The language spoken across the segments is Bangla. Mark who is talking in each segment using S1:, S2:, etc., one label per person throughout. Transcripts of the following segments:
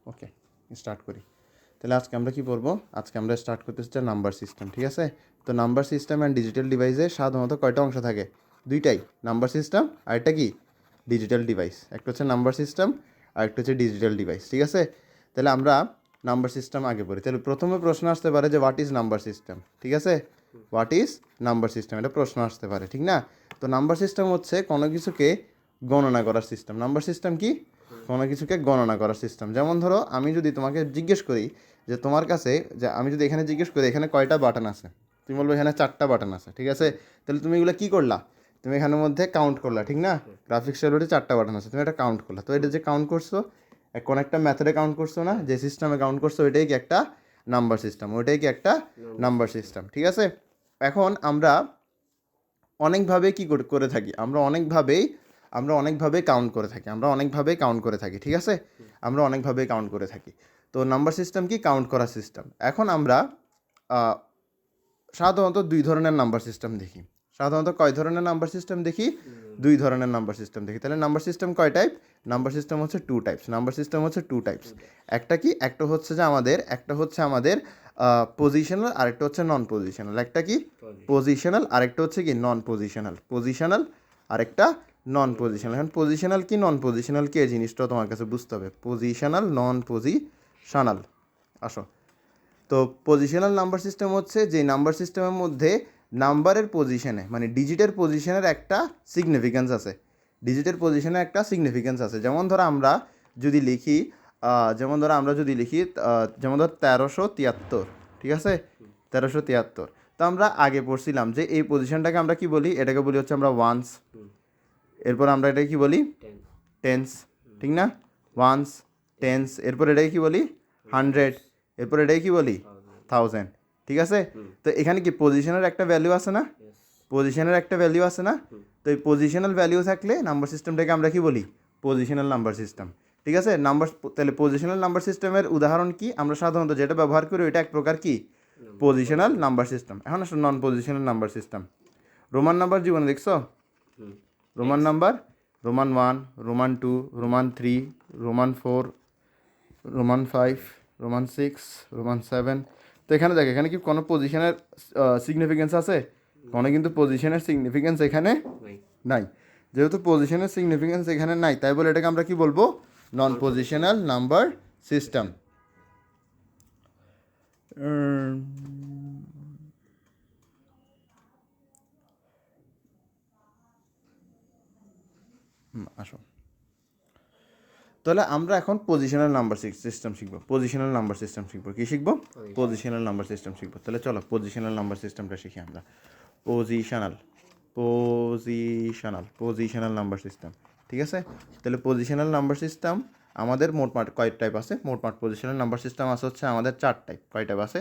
S1: ওকে, স্টার্ট করি। তাহলে আজকে আমরা কি পড়বো? আজকে আমরা স্টার্ট করতে হচ্ছে নাম্বার সিস্টেম, ঠিক আছে? তো নাম্বার সিস্টেম অ্যান্ড ডিজিটাল ডিভাইসে সাধারণত কয়টা অংশ থাকে? দুইটাই, নাম্বার সিস্টেম আর একটা কি ডিজিটাল ডিভাইস। একটা হচ্ছে নাম্বার সিস্টেম আর একটা হচ্ছে ডিজিটাল ডিভাইস, ঠিক আছে? তাহলে আমরা নাম্বার সিস্টেম আগে পড়ি। তাহলে প্রথমে প্রশ্ন আসতে পারে যে হোয়াট ইজ নাম্বার সিস্টেম, ঠিক আছে? হোয়াট ইজ নাম্বার সিস্টেম, এটা প্রশ্ন আসতে পারে, ঠিক না? তো নাম্বার সিস্টেম হচ্ছে কোনো কিছুকে গণনা করার সিস্টেম। নাম্বার সিস্টেম কি? কোনো কিছুকে গণনা করার সিস্টেম। যেমন ধরো আমি যদি তোমাকে জিজ্ঞেস করি যে তোমার কাছে, যে আমি যদি এখানে জিজ্ঞেস করি এখানে কয়টা বাটন আছে, তুমি বলবো এখানে 4টা বাটন আছে, ঠিক আছে? তাহলে তুমি এগুলো কী করলা? তুমি এখানের মধ্যে কাউন্ট করলা, ঠিক না? গ্রাফিক্স টেবলেটে 4টা বাটন আছে, তুমি এটা কাউন্ট করলা। তো এটা যে কাউন্ট করছো কোনো একটা মেথডে কাউন্ট করছো না, যে সিস্টেমে কাউন্ট করছো ওইটাই কি একটা নাম্বার সিস্টেম, ওইটাই কি একটা নাম্বার সিস্টেম, ঠিক আছে? এখন আমরা অনেকভাবে কি করে থাকি, আমরা অনেকভাবে কাউন্ট করে থাকি, ঠিক আছে? আমরা অনেকভাবে কাউন্ট করে থাকি। তো নাম্বার সিস্টেম কি? কাউন্ট করার সিস্টেম। এখন আমরা সাধারণত দুই ধরনের নাম্বার সিস্টেম দেখি। সাধারণত কয় ধরনের নাম্বার সিস্টেম দেখি? দুই ধরনের নাম্বার সিস্টেম দেখি। তাহলে নাম্বার সিস্টেম কয় টাইপ? নাম্বার সিস্টেম হচ্ছে টু টাইপস। একটা কি? একটা হচ্ছে আমাদের পজিশনাল, আরেকটা হচ্ছে নন পজিশনাল। একটা কি? পজিশনাল, আরেকটা হচ্ছে কি নন পজিশনাল। পজিশনাল আরেকটা নন পজিশনাল। এখন পজিশনাল কি নন পজিশনাল কি এই জিনিসটাও তোমার কাছে বুঝতে হবে। পজিশনাল, নন পজিশনাল। আসো, তো পজিশনাল নাম্বার সিস্টেম হচ্ছে যে নাম্বার সিস্টেমের মধ্যে নাম্বারের পজিশনে, মানে ডিজিটের পজিশনের একটা সিগনিফিক্যান্স আছে। যেমন ধরো আমরা যদি লিখি যেমন ধরো 1373, ঠিক আছে? 1373। তো আমরা আগে পড়ছিলাম যে এই পজিশনটাকে আমরা কি বলি? এটাকে বলি হচ্ছে আমরা ওয়ান্স। এরপর আমরা এটাকে কি বলি? টেন্স, ঠিক না? Ones, tens. এরপর এটাকে কি বলি? 100। এরপর এটাকে কি বলি? 1000, ঠিক আছে? তো এখানে কি পজিশনের একটা ভ্যালু আছে না? তো এই পজিশনাল ভ্যালু থাকলে নাম্বার সিস্টেমটাকে আমরা কি বলি? পজিশনাল নাম্বার সিস্টেম, ঠিক আছে? তাহলে পজিশনাল নাম্বার সিস্টেমের উদাহরণ কি? আমরা সাধারণত যেটা ব্যবহার করি ওইটা এক প্রকার কি? Positional number system. এখন আসলে নন positional number system. Roman number জীবনে দেখছো? Roman number, Roman 1, Roman 2, Roman 3, Roman 4, Roman 5, Roman 6, Roman 7। তো এখানে দেখ, এখানে কি কোনো পজিশনের সিগনিফিকেন্স আছে? কোনো কিন্তু পজিশনের সিগনিফিকেন্স এখানে নাই। যেহেতু পজিশনের সিগনিফিকেন্স এখানে নাই, তাই বলে এটাকে আমরা কি বলবো? নন পজিশনাল নাম্বার সিস্টেম। আসো, তাহলে আমরা এখন পজিশনাল নাম্বার সিস্টেম শিখবো। কি শিখবো? পজিশনাল নাম্বার সিস্টেম শিখবো। তাহলে চলো পজিশনাল নাম্বার সিস্টেমটা শিখি আমরা। পজিশনাল নাম্বার সিস্টেম, ঠিক আছে? তাহলে পজিশনাল নাম্বার সিস্টেম আমাদের মোটমাট কয় টাইপ আছে? মোটমাট পজিশনাল নাম্বার সিস্টেম আছে হচ্ছে আমাদের 4 টাইপ। কয় টাইপ আছে?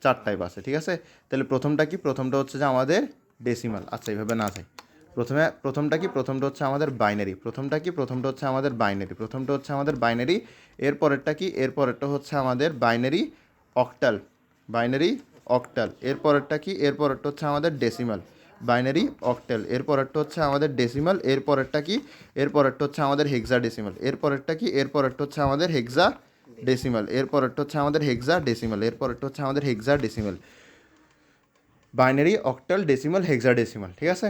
S1: 4 টাইপ আছে, ঠিক আছে? তাহলে প্রথমটা কি? প্রথমটা হচ্ছে যে আমাদের ডেসিমাল। আচ্ছা, এইভাবে না যাই। প্রথমটা হচ্ছে আমাদের বাইনারি। এরপরেরটা কি? এরপরেরটা হচ্ছে আমাদের বাইনারি অক্টাল। এরপরেরটা কি? এরপরেরটা হচ্ছে আমাদের ডেসিমাল। Binary octal. এরপরেরটা হচ্ছে আমাদের ডেসিমাল। এরপরেরটা কি? এরপরেরটা হচ্ছে আমাদের হেক্সাডেসিমাল। এরপরেরটা কি? এরপরেরটা হচ্ছে আমাদের hexadecimal. Binary, octal, decimal, hexadecimal, ঠিক আছে?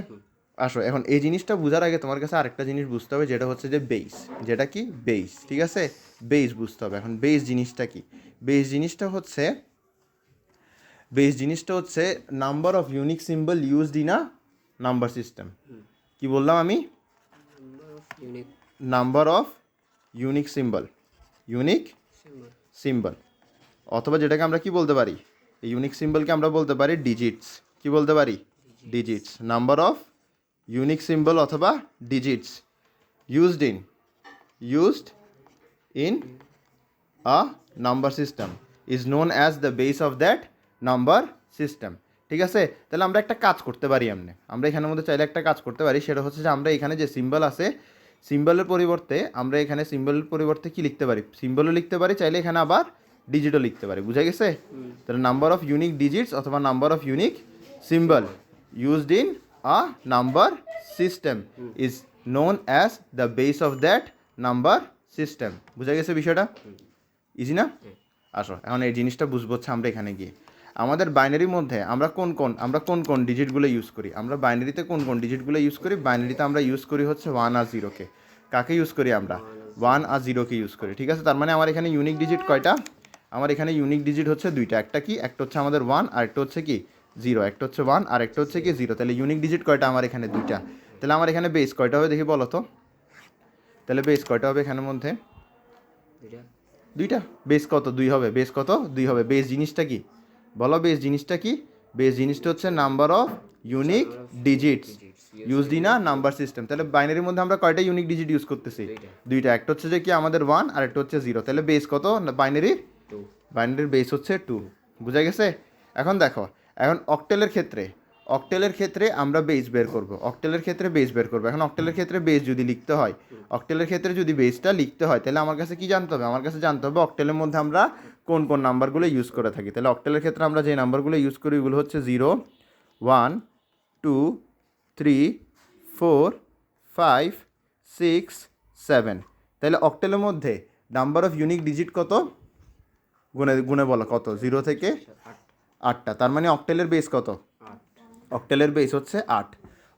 S1: আসো, এখন এই জিনিসটা বোঝার আগে তোমার কাছে আরেকটা জিনিস বুঝতে হবে, যেটা হচ্ছে যে বেস। যেটা কি? বেস, ঠিক আছে? বেস বুঝতে হবে। এখন বেস জিনিসটা কি? বেস জিনিসটা হচ্ছে number of unique symbol used in a number system. কি বললাম আমি? নাম্বার অফ ইউনিক সিম্বল, অথবা যেটাকে আমরা কি বলতে পারি? এই ইউনিক সিম্বলকে আমরা বলতে পারি ডিজিটস। কি বলতে পারি? Digits. Number of unique symbol অথবা digits used in a number system is known as the base of that number system, ঠিক আছে? তাহলে আমরা একটা কাজ করতে পারি, আমরা এখানের মধ্যে চাইলে একটা কাজ করতে পারি, সেটা হচ্ছে যে আমরা এখানে যে সিম্বল আছে, সিম্বলের পরিবর্তে কি লিখতে পারি? সিম্বলও লিখতে পারি, চাইলে এখানে আবার ডিজিটও লিখতে পারি। বুঝা গেছে? তাহলে নাম্বার অফ ইউনিক ডিজিটস অথবা number of unique symbol used in a number system is known as the base of that number system. বুঝা গেছে বিষয়টা? ইজি না? আসো এখন এই জিনিসটা বুঝবো হচ্ছে আমরা এখানে গিয়ে আমাদের বাইনারির মধ্যে আমরা কোন কোন ডিজিটগুলো ইউজ করি, আমরা বাইনারিতে কোন কোন ডিজিটগুলো ইউজ করি। বাইনারিতে আমরা ইউজ করি হচ্ছে 1 আর 0-কে। কাকে ইউজ করি আমরা? 1 আর 0-কে ইউজ করি, ঠিক আছে। তার মানে আমার এখানে ইউনিক ডিজিট কয়টা? আমার এখানে ইউনিক ডিজিট হচ্ছে দুইটা। একটা কি? একটা হচ্ছে আমাদের 1 আর একটা হচ্ছে কি 0। একটা হচ্ছে 1 আর একটা হচ্ছে কি 0। তাহলে ইউনিক ডিজিট কয়টা আমার এখানে? দুইটা। তাহলে আমার এখানে বেস কয়টা হবে দেখি বলো তো। তাহলে বেস কয়টা হবে এখানের মধ্যে? দুইটা। বেস কত? 2 হবে। বেস কত? 2 হবে। বেস জিনিসটা কি বলো? বেস জিনিসটা কি? বেস জিনিসটা হচ্ছে number of unique digits used in a number system. তাহলে বাইনারির মধ্যে আমরা কয়টা ইউনিক ডিজিট ইউজ করতেছি? দুইটা। একটা হচ্ছে যে কি আমাদের 1 আর একটা হচ্ছে 0। তাহলে বেস কত বাইনারির? বাইনারির বেস হচ্ছে 2। বুঝা গেছে? এখন দেখো, এখন অক্টেলের ক্ষেত্রে আমরা বেস বের করব। অক্টেলের ক্ষেত্রে বেস বের করব। এখন অক্টেলের ক্ষেত্রে বেস যদি লিখতে হয়, অক্টেলের ক্ষেত্রে যদি বেসটা লিখতে হয় তাহলে আমার কাছে কি জানতে হবে? আমার কাছে জানতে হবে অক্টেলের মধ্যে আমরা কোন কোন নাম্বারগুলো ইউজ করে থাকি। তাহলে অক্টেলের ক্ষেত্রে আমরা যে নাম্বারগুলো ইউজ করি ওগুলো হচ্ছে 0, 1, 2, 3, 4, 5, 6, 7। তাহলে অক্টেলের মধ্যে নাম্বার অফ ইউনিক ডিজিট কত? গুনে গুনে বলো কত? 0 থেকে 8টা। তার মানে অক্টেলের বেস কত? অক্টেলের বেস হচ্ছে 8।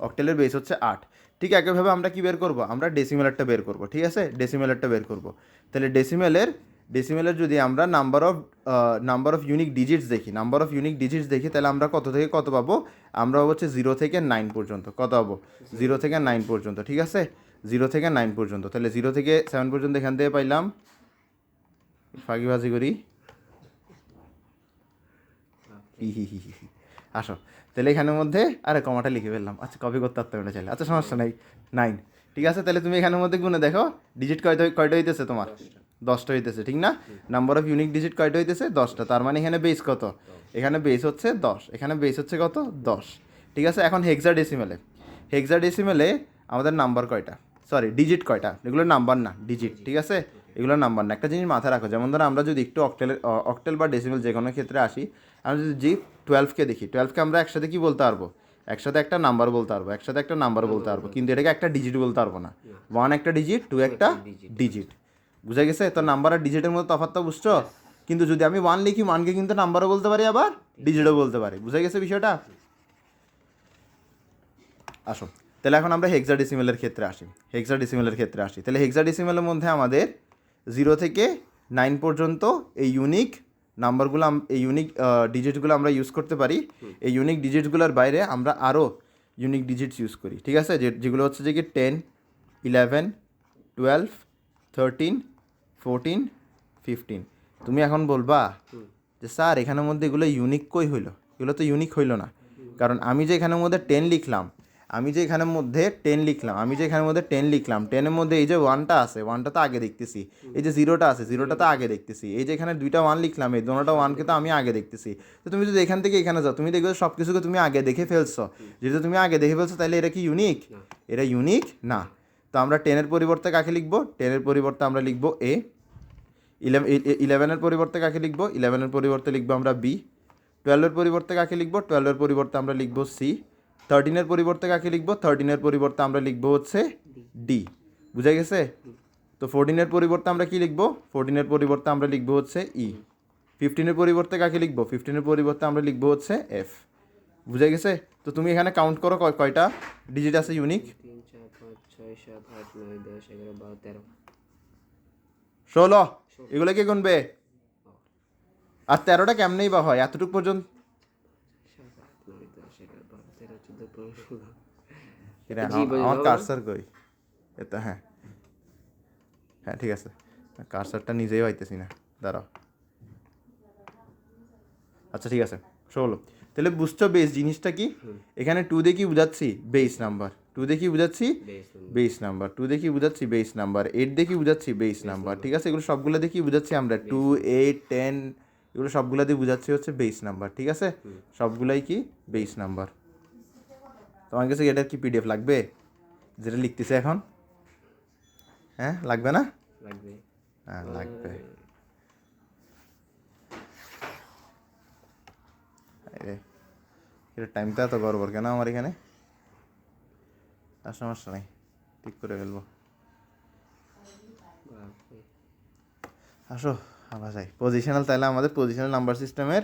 S1: অক্টেলের বেস হচ্ছে 8। ঠিক একইভাবে আমরা কি বের করব? আমরা ডেসিমেলারটা বের করব, ঠিক আছে। ডেসিমেলারটা বের করব। তাহলে ডেসিমেলের যদি আমরা নাম্বার অফ ইউনিক ডিজিটস দেখি, তাহলে আমরা কত থেকে কত পাবো? আমরা হচ্ছে 0 থেকে 9 পর্যন্ত। কত পাবো? 0 থেকে 9 পর্যন্ত, ঠিক আছে। 0 থেকে 9 পর্যন্ত। তাহলে 0 থেকে 7 পর্যন্ত এখান থেকে পাইলাম। ফাঁকিবাজি করি। আসো, তাহলে এখানের মধ্যে আরে কমাটা লিখে ফেললাম। আচ্ছা, কপি করতে পারতাম এটা চাইলে। আচ্ছা, সমস্যা নেই। 9, ঠিক আছে। তাহলে তুমি এখানের মধ্যে গুনে দেখো ডিজিট কয়টা হইতেছে তোমার? 10টা হইতেছে, ঠিক না? নাম্বার অফ ইউনিক ডিজিট কয়টা হইতেছে? 10টা। তার মানে এখানে বেস কত? এখানে বেস হচ্ছে 10। এখানে বেস হচ্ছে কত? 10, ঠিক আছে। এখন হেক্সাডেসিমেলে আমাদের নাম্বার কয়টা? সরি, ডিজিট কয়টা? এগুলো নাম্বার না, ডিজিট, ঠিক আছে। এগুলো নাম্বার না। একটা জিনিস মাথায় রাখো, যেমন ধরো আমরা যদি একটু অক্টেল বা ডেসিমেল যে কোনো ক্ষেত্রে আসি, আমরা যদি 12কে দেখি, 12কে আমরা একসাথে কি বলতে পারবো? একসাথে একটা নাম্বার বলতে পারবো, কিন্তু এটাকে একটা ডিজিট বলতে পারবো না। 1 একটা ডিজিট, 2 একটা ডিজিট। বুঝা গেছে? তো নাম্বার আর ডিজিটের মধ্যে তফাৎটা বুঝছো? কিন্তু যদি আমি 1 লিখি, 1কে কিন্তু নাম্বারও বলতে পারি, আবার ডিজিটও বলতে পারি। বুঝা গেছে বিষয়টা? আসো, তাহলে এখন আমরা হেক্সাডেসিমেলের ক্ষেত্রে আসি। তাহলে হেক্সাডেসিমেলের মধ্যে আমাদের 0 থেকে 9 পর্যন্ত এই ইউনিক নাম্বারগুলো, এই ইউনিক ডিজিটগুলো আমরা ইউজ করতে পারি। এই ইউনিক ডিজিটগুলোর বাইরে আমরা আরও ইউনিক ডিজিটস ইউজ করি, ঠিক আছে। যেগুলো হচ্ছে যে কি 10, 11, 12, 13, 14, 15। তুমি এখন বলবা যে স্যার এখানের মধ্যে এগুলো ইউনিক কই হইলো? এগুলো তো ইউনিক হইলো না। কারণ আমি যে এখানের মধ্যে 10 লিখলাম, আমি যে এখানের মধ্যে 10 লিখলাম, 10-এর মধ্যে এই যে 1টা আছে, 1টা তো আগে দেখতেছি। এই যে 0টা আছে, 0টা তো আগে দেখতেছি। এই যে এখানে 2টা 1 লিখলাম, এই দুটোটা 1কে তো আমি আগে দেখতেছি। তো তুমি যদি এখান থেকে এখানে যাও, তুমি দেখবে সব কিছুকে তুমি আগে দেখে ফেলছো। যেহেতু তুমি আগে দেখে ফেলছো, তাহলে এটা কি ইউনিক? এটা ইউনিক না। তো আমরা 10-এর পরিবর্তে কাকে লিখবো? 10-এর পরিবর্তে আমরা লিখবো এ। 11-এর পরিবর্তে কাকে লিখবো? 11-এর পরিবর্তে লিখবো আমরা বি। 12-এর পরিবর্তে কাকে লিখবো? 12-এর পরিবর্তে আমরা লিখবো সি। 13-এর পরিবর্তে কাকে লিখবো? 13-এর পরিবর্তে আমরা লিখবো হচ্ছে ডি। বুঝা গেছে? তো 14-এর পরিবর্তে আমরা কি লিখবো? 14-এর পরিবর্তে আমরা লিখবো হচ্ছে ই। 15-এর পরিবর্তে কাকে লিখবো? 15-এর পরিবর্তে আমরা লিখবো হচ্ছে এফ। বুঝা গেছে? তো তুমি এখানে কাউন্ট করো কয়টা ডিজিট আছে ইউনিক?
S2: 3, 4, 5, 6, 7, 8, 9, 10, 11, 12, 13,
S1: 16। এগুলো কি গুনবে? আর 13টা কেমনেই বা হয় এতটুকু পর্যন্ত?
S2: 7, 8, 9, 10, 11, 12, 13, 14, 15, 16।
S1: আমার কারসার কই? এটা হ্যাঁ হ্যাঁ, ঠিক আছে। কারসারটা নিজেই পাইতেছি না, দাঁড়াও। আচ্ছা, ঠিক আছে, 16। তাহলে বুঝছো বেস জিনিসটা কি? এখানে 2 দিয়ে কি বুঝাচ্ছি? Base number. 2 দিয়ে কি বুঝাচ্ছি? Base number. 2 দিয়ে কি বুঝাচ্ছি? Base number. 8 দিয়ে কি বুঝাচ্ছি? বেস নাম্বার, ঠিক আছে। এগুলো সবগুলো দিয়ে কি বুঝাচ্ছি আমরা? 2, 8, 10, এগুলো সবগুলো দিয়ে বুঝাচ্ছি হচ্ছে বেস নাম্বার, ঠিক আছে। সবগুলাই কি বেস নাম্বার। তোমার কাছে এটার কি পিডিএফ লাগবে যেটা লিখতেছে এখন? হ্যাঁ, লাগবে না?
S2: লাগবে।
S1: হ্যাঁ, লাগবে। এটা টাইমটা এত গড়বড় কেন আমার এখানে? আর সমস্যা নেই, ঠিক করে ফেলবো। আসো, ভাবা যায় পজিশনাল, তাহলে আমাদের পজিশনাল নাম্বার সিস্টেমের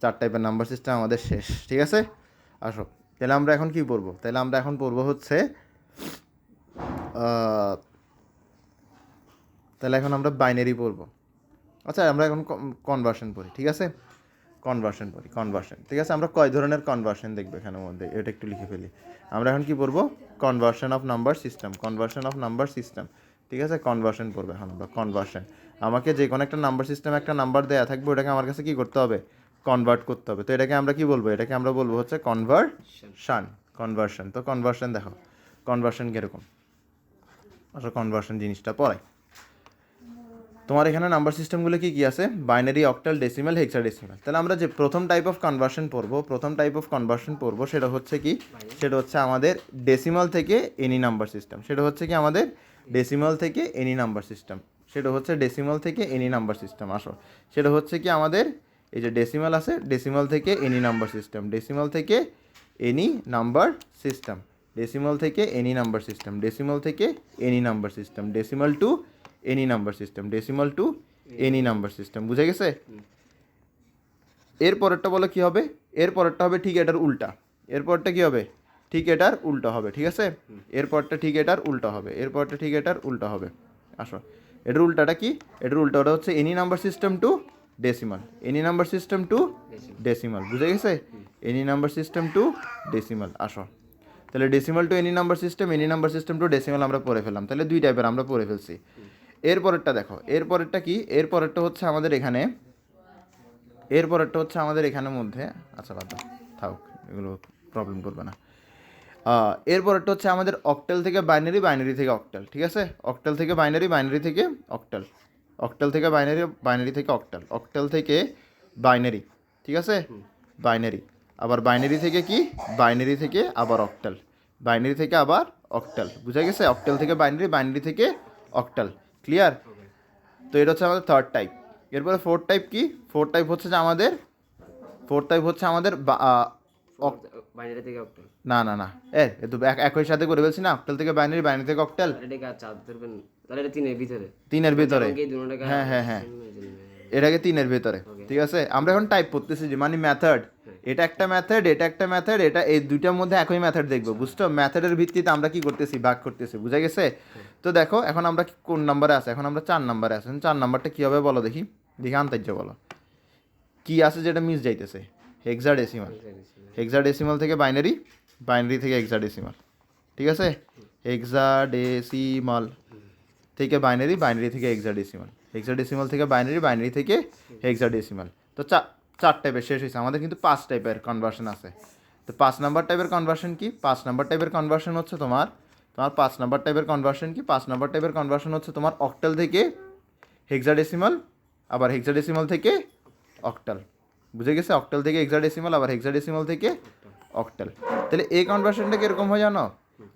S1: 4 টাইপের নাম্বার সিস্টেম আমাদের শেষ, ঠিক আছে। আসো, তাহলে আমরা এখন কি পড়বো? তাহলে আমরা এখন পড়বো হচ্ছে তাহলে এখন আমরা বাইনারি পড়বো। আচ্ছা, আমরা এখন কনভার্সন পড়ি, ঠিক আছে। কনভার্সন পড়ি, কনভার্সন, ঠিক আছে। আমরা কয় ধরনের কনভার্সন দেখবো এখানের মধ্যে, এটা একটু লিখে ফেলি। আমরা এখন কি পড়বো? Conversion of number system, conversion of number system, ঠিক আছে। কনভার্সন পড়বে এখন আমরা, কনভার্সন। আমাকে যে কোনো একটা নাম্বার সিস্টেমে একটা নাম্বার দেওয়া থাকবে, ওটাকে আমার কাছে কি করতে হবে? কনভার্ট করতে হবে। তো এটাকে আমরা কি বলবো? এটাকে আমরা বলবো হচ্ছে কনভার্সন, কনভার্সন। তো কনভার্সন দেখো, কনভার্সন কীরকম, আসলে কনভার্সন জিনিসটা পড়াই। তোমার এখানে নাম্বার সিস্টেমগুলো কি কি আছে? Binary, octal, decimal, hexadecimal. তাহলে আমরা যে প্রথম টাইপ অফ কনভার্সন পড়বো, সেটা হচ্ছে কি? সেটা হচ্ছে আমাদের ডেসিমাল থেকে এনি নাম্বার সিস্টেম। সেটা হচ্ছে কি আমাদের ডেসিমাল থেকে এনি নাম্বার সিস্টেম। সেটা হচ্ছে ডেসিমাল থেকে এনি নাম্বার সিস্টেম। আসো, সেটা হচ্ছে কি আমাদের এই যে ডেসিমাল আছে, ডেসিমাল থেকে এনি নাম্বার সিস্টেম, ডেসিমাল থেকে এনি নাম্বার সিস্টেম, ডেসিমাল থেকে এনি নাম্বার সিস্টেম, ডেসিমাল থেকে any number system, decimal to any number system, decimal to any number system. বুঝে গেছে? এর পরেরটা বলো কি হবে? এর পরেরটা হবে ঠিক এটার উল্টা। এর পরেরটা কি হবে? ঠিক এটার উল্টো হবে, ঠিক আছে। এর পরটা ঠিক এটার উল্টো হবে, এর পরটা ঠিক এটার উল্টো হবে। আসো, এটার উল্টাটা কি? এটার উল্টাটা হচ্ছে any number system to decimal, any number system to decimal. বুঝে গেছে? Any number system to decimal. আসো, তাহলে decimal to any number system, any number system to decimal আমরা পড়ে ফেললাম। তাহলে দুই টাইপের আমরা পড়ে ফেলছি। এর পরেরটা দেখো, এর পরেরটা কি? এর পরেরটা হচ্ছে আমাদের এখানে, এর পরেরটা হচ্ছে আমাদের এখানের মধ্যে, আচ্ছা বাদ দাও, থাক, এগুলো প্রবলেম করবে না। এর পরেরটা হচ্ছে আমাদের অক্টাল থেকে বাইনারি, বাইনারি থেকে অক্টাল, ঠিক আছে। অক্টাল থেকে বাইনারি, বাইনারি থেকে অক্টাল, অক্টাল থেকে বাইনারি, বাইনারি থেকে অক্টাল, অক্টাল থেকে বাইনারি, ঠিক আছে। বাইনারি, আবার বাইনারি থেকে কি? বাইনারি থেকে আবার অক্টাল, বাইনারি থেকে আবার অক্টাল। বুঝা গেছে? অক্টাল থেকে বাইনারি, বাইনারি থেকে অক্টাল। ক্লিয়ার? তো এটা হচ্ছে আমাদের থার্ড টাইপ। এরপরে ফোর্থ টাইপ কি? ফোর্থ টাইপ হচ্ছে যে আমাদের, ফোর্থ টাইপ হচ্ছে আমাদের
S2: বাইনারি থেকে অক্টাল।
S1: না না না, এ তো একই সাথে করে বলছি না, অক্টাল থেকে বাইনারি, বাইনারি থেকে অক্টাল।
S2: এটাকে আচ্ছা ধরবেন, তাহলে এটা তিনের ভিতরে,
S1: তিনের ভিতরে,
S2: যেমন কি দুটোটাকে
S1: হ্যাঁ হ্যাঁ হ্যাঁ, এটাকে তিনের ভিতরে, ঠিক আছে। আমরা এখন টাইপ করতেছি যে মানে মেথড, এটা একটা মেথড, এটা একটা মেথড, এটা এই দুইটার মধ্যে একই মেথড দেখবো, বুঝছো? মেথডের ভিত্তিতে আমরা কি করতেছি? ভাগ করতেছি। বুঝা গেছে? তো দেখো এখন আমরা কোন নাম্বারে আছে? এখন আমরা 4 নাম্বারে আছি। 4 নাম্বারটা কী হবে বলো দেখি, দেখি আন্তাজ্য বলো কি আছে যেটা মিস যাইতেছে? হেক্সাডেসিমাল, হেক্সাডেসিমাল থেকে বাইনারি, বাইনারি থেকে হেক্সাডেসিমাল, ঠিক আছে। হেক্সাডেসিমাল থেকে বাইনারি, বাইনারি থেকে হেক্সাডেসিমাল, হেক্সাডেসিমাল থেকে বাইনারি, বাইনারি থেকে হেক্সাডেসিমাল। তো 4 টাইপের শেষ হয়েছে আমাদের, কিন্তু 5 টাইপের কনভার্সন আছে। তো 5 নাম্বার টাইপের কনভার্সন কি? 5 নাম্বার টাইপের কনভার্সন হচ্ছে তোমার, 5 নাম্বার টাইপের কনভার্সন কি? 5 নাম্বার টাইপের কনভার্সন হচ্ছে তোমার অক্টাল থেকে হেক্সাডেসিমাল, আবার হেক্সাডেসিমাল থেকে অক্টাল। বুঝে গেছে? অক্টাল থেকে হেক্সাডেসিমাল, আবার হেক্সাডেসিমাল থেকে অক্টাল। তাহলে এই কনভার্সনটা কীরকম হয় জানো?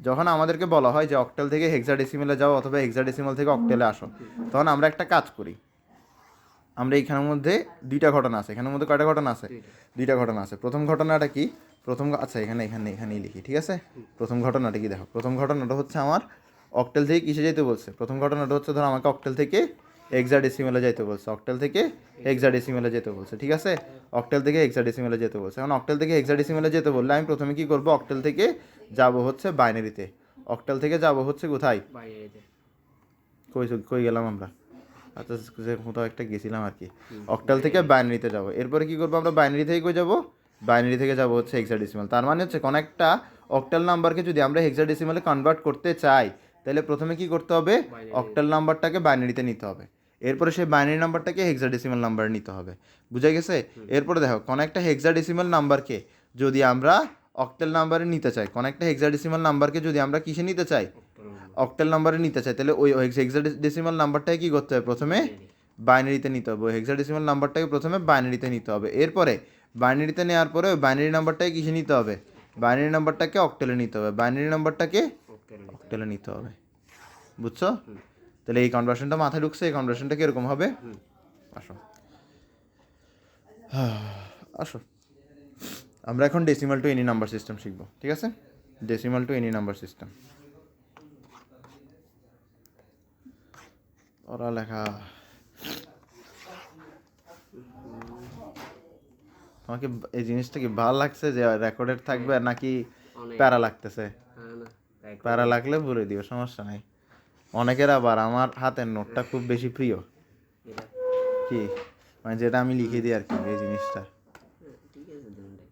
S1: যখন আমাদেরকে বলা হয় যে অক্টাল থেকে হেক্সাডেসিমালে যাও অথবা হেক্সাডেসিমাল থেকে অক্টালে আসো, তখন আমরা একটা কাজ করি। আমরা এইখানের মধ্যে দুইটা ঘটনা আছে। এখানের মধ্যে কয়টা ঘটনা আছে? দুইটা ঘটনা আছে। প্রথম ঘটনাটা কি? আচ্ছা এখানেই লিখি, ঠিক আছে। প্রথম ঘটনাটা কি দেখো, প্রথম ঘটনাটা হচ্ছে আমার অক্টাল থেকে কিসে যেতে বলছে? প্রথম ঘটনাটা হচ্ছে ধরো আমাকে অক্টাল থেকে হেক্সাডেসিমালে যেতে বলছে, অক্টাল থেকে হেক্সাডেসিমালে যেতে বলছে, ঠিক আছে। অক্টাল থেকে হেক্সাডেসিমালে যেতে বলছে। এখন অক্টাল থেকে হেক্সাডেসিমালে যেতে বললে আমি প্রথমে কি করব? অক্টাল থেকে যাব হচ্ছে বাইনারিতে, অক্টাল থেকে যাব হচ্ছে কোথায়?
S2: বাইনারিতে।
S1: কই গেলাম আমরা? আচ্ছা, যে কোথাও একটা গেছিলাম আর কি। অক্টাল থেকে বাইনারিতে যাব। এরপরে কি করবো আমরা? বাইনারি থেকে কই যাব? বাইনারি থেকে যাব হচ্ছে হেক্সাডেসিমাল। তার মানে হচ্ছে কোনো একটা অক্টাল নাম্বারকে যদি আমরা হেক্সাডেসিমালে কনভার্ট করতে চাই, তাহলে প্রথমে কি করতে হবে? অক্টাল নাম্বারটাকে বাইনারিতে নিতে হবে, এরপরে সেই বাইনারি নাম্বারটাকে হেক্সাডেসিমাল নাম্বার নিতে হবে। বুঝা গেছে? এরপরে দেখো কোনো একটা হেক্সাডেসিমাল নাম্বারকে যদি আমরা অক্টাল নাম্বারে নিতে চাই, কোনো একটা হেক্সাডেসিমাল নাম্বারকে যদি আমরা কিসে নিতে চাই? অক্টাল নাম্বারে নিতে চাই, তাহলে ওই হেক্সাডেসিমাল নাম্বারটাকে কি করতে হবে? প্রথমে বাইনারিতে নিতে হবে। হেক্সাডেসিমাল নাম্বারটাকে প্রথমে বাইনারিতে নিতে হবে। এরপরে বাইনারিতে নেওয়ার পরে ওই বাইনারি নাম্বারটাকে কিসে নিতে হবে? বাইনারি নাম্বারটাকে অক্টালে নিতে হবে, বাইনারি নাম্বারটাকে অক্টালে নিতে হবে। বুঝছো? তাহলে এই কনভার্সনটা মাথায় ঢুকছে? এই কনভার্সনটা কীরকম হবে? আসো আসো, আমরা এখন decimal to any number system শিখবো, ঠিক আছে। Decimal to any number system পড়ালেখা। তোমাকে এই জিনিসটা কি ভালো লাগছে যে রেকর্ডেড থাকবে নাকি
S2: অনেক
S1: প্যারা লাগতেছে?
S2: না তাই
S1: প্যারা লাগলে বলে দিও, সমস্যা নাই। অনেকের আবার আমার হাতের নোটটা খুব বেশি প্রিয়।
S2: এটা
S1: কি মানে যেটা আমি লিখে দিই আর কি, এই জিনিসটা।
S2: ঠিক আছে দুটাই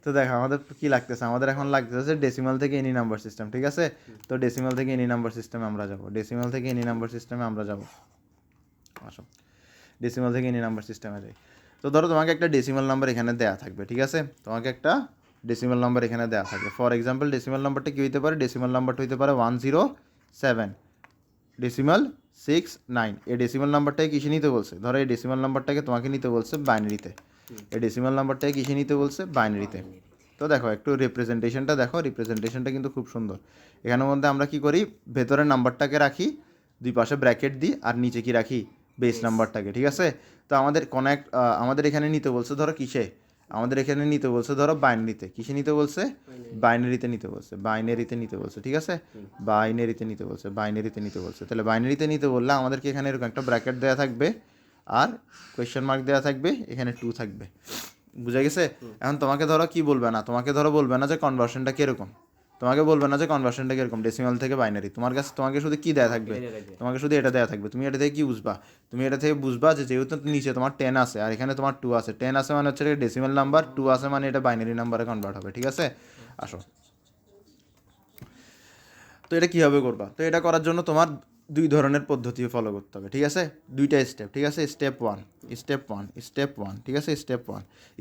S1: তো দেখো আমাদের কি লাগতেছে, আমাদের এখন লাগতেছে ডেসিমাল থেকে এনি নাম্বার সিস্টেম, ঠিক আছে? তো ডেসিমাল থেকে এনি নাম্বার সিস্টেমে আমরা যাব, ডেসিমাল থেকে এনি নাম্বার সিস্টেমে আমরা যাব। আসো ডেসিমাল থেকে এনি নাম্বার সিস্টেমে যাই। তো ধরো তোমাকে একটা ডেসিমাল নাম্বার এখানে দেয়া থাকবে, ঠিক আছে? তোমাকে একটা ডেসিমাল নাম্বার এখানে দেয়া থাকবে। ফর এক্সাম্পল ডেসিমাল নাম্বারটা কী হইতে পারে? ডেসিমাল নাম্বারটা হইতে পারে 107 ডেসিমাল 69। এই ডেসিমাল নাম্বারটাকে কিসে নিতে বলছে? ধরো এই ডেসিমাল নাম্বারটাকে তোমাকে নিতে বলছে বাইনারিতে। এই ডেসিমাল নাম্বারটাকে কিসে নিতে বলছে? বাইনারিতে। তো দেখো একটু রিপ্রেজেন্টেশনটা দেখো, রিপ্রেজেন্টেশনটা কিন্তু খুব সুন্দর। এখানের মধ্যে আমরা কি করি, ভেতরের নাম্বারটাকে রাখি, দুই পাশে ব্র্যাকেট দিই, আর নিচে কি রাখি? বেস নাম্বারটাকে, ঠিক আছে? তো আমাদের আমাদের এখানে নিতে বলছে ধরো কিসে? আমাদের এখানে নিতে বলছে ধরো বাইনারিতে। কিসে নিতে বলছে? বাইনারিতে নিতে বলছে, বাইনারিতে নিতে বলছে, ঠিক আছে? বাইনারিতে নিতে বলছে, বাইনারিতে নিতে বলছে। তাহলে বাইনারিতে নিতে বললে আমাদেরকে এখানে এরকম একটা ব্র্যাকেট দেওয়া থাকবে, আর কোয়েশ্চেন মার্ক দেওয়া থাকবে, এখানে 2 থাকবে। বুঝা গেছে? এখন তোমাকে ধরো কি বলবে না, তোমাকে ধরো বলবে না যে কনভার্সনটা কীরকম, তোমাকে বলবে না যে কনভার্সনটা কীরকম ডেসিমাল থেকে বাইনারি। তোমার কাছে তোমাকে শুধু কী দেওয়া থাকবে? তোমাকে শুধু এটা দেওয়া থাকবে। তুমি এটা থেকে কী বুঝবা? তুমি এটা থেকে বুঝবা যে যেহেতু নিচে তোমার 10 আছে আর এখানে তোমার 2 আছে, 10 আছে মানে হচ্ছে ডেসিমাল নাম্বার, 2 আছে মানে এটা বাইনারি নাম্বারে কনভার্ট হবে, ঠিক আছে? আসো, তো এটা কীভাবে করবা? তো এটা করার জন্য তোমার দুই ধরনের পদ্ধতি ফলো করতে হবে, ঠিক আছে? দুইটা স্টেপ, ঠিক আছে? স্টেপ ওয়ান, ঠিক আছে?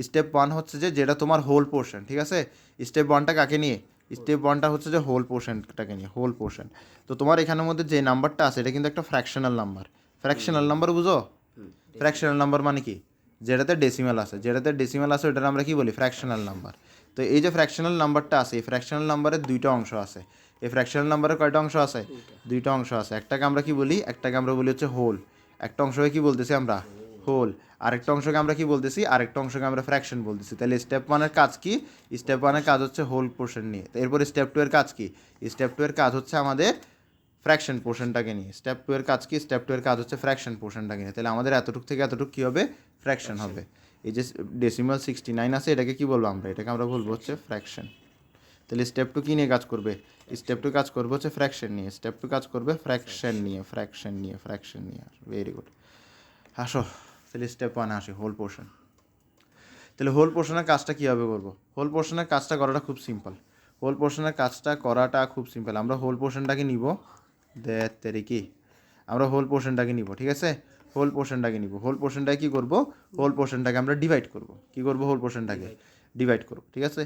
S1: স্টেপ ওয়ান হচ্ছে যে যেটা তোমার হোল পোর্শন, ঠিক আছে? স্টেপ ওয়ানটা কাকে নিয়ে? স্টেপ ওয়ানটা হচ্ছে যে হোল পোর্শনটাকে নিয়ে, হোল পোর্শন। তো তোমার এখানের মধ্যে যে নাম্বারটা আছে এটা কিন্তু একটা ফ্র্যাকশনাল নাম্বার। ফ্র্যাকশনাল নাম্বার বুঝো? ফ্র্যাকশনাল নাম্বার মানে কি? যেটাতে ডেসিমাল আছে, যেটাতে ডেসিমাল আছে ওটার আমরা কি বলি? Fractional number. তো এই যে ফ্র্যাকশনাল নাম্বারটা আছে, এই ফ্র্যাকশনাল নাম্বারের দুইটা অংশ আছে। এই ফ্র্যাকশনাল নাম্বারের কয়টা অংশ আছে? দুইটা অংশ আছে। একটাকে আমরা কি বলি? একটাকে আমরা বলি হচ্ছে হোল। একটা অংশকে কি বলতেছি আমরা? হোল। আরেকটা অংশকে আমরা কি বলতেছি? আরেকটা অংশকে আমরা ফ্র্যাকশন বলতেছি। তাহলে স্টেপ ওয়ানের কাজ কি? স্টেপ ওয়ানের কাজ হচ্ছে হোল পোর্শন নিয়ে। এরপরে স্টেপ টু এর কাজ কি? স্টেপ টু এর কাজ হচ্ছে আমাদের ফ্র্যাকশন পোর্শনটাকে নিয়ে। স্টেপ টু এর কাজ কি? স্টেপ টু এর কাজ হচ্ছে ফ্র্যাকশন পোর্শনটাকে নিয়ে। তাহলে আমাদের এতটুক থেকে এতটুক কী হবে? ফ্র্যাকশন হবে। এই যে ডেসিমাল 69 আছে এটাকে কি বলবো আমরা? এটাকে আমরা বলবো হচ্ছে ফ্র্যাকশন। তাহলে স্টেপ টু কী নিয়ে কাজ করবে? স্টেপ টু কাজ করবে হচ্ছে ফ্র্যাকশন নিয়ে। স্টেপ টু কাজ করবে ফ্র্যাকশন নিয়ে, ফ্র্যাকশন নিয়ে, ফ্র্যাকশন নিয়ে। Very good. আসো তাহলে স্টেপ ওয়ানে আসি, হোল পোর্শন। তাহলে হোল পোর্শনের কাজটা কীভাবে করবো? হোল পোর্শনের কাজটা করাটা খুব সিম্পল। হোল পোর্শনের কাজটা করাটা খুব সিম্পল। আমরা হোল পোর্শনটাকে নিব, কি আমরা হোল পোর্শনটাকে নিব, ঠিক আছে? হোল পোর্শনটাকে নিব। হোল পোর্শনটাকে কী করবো? হোল পোর্শনটাকে আমরা ডিভাইড করব। কী করবো? হোল পোর্শনটাকে ডিভাইড করব, ঠিক আছে?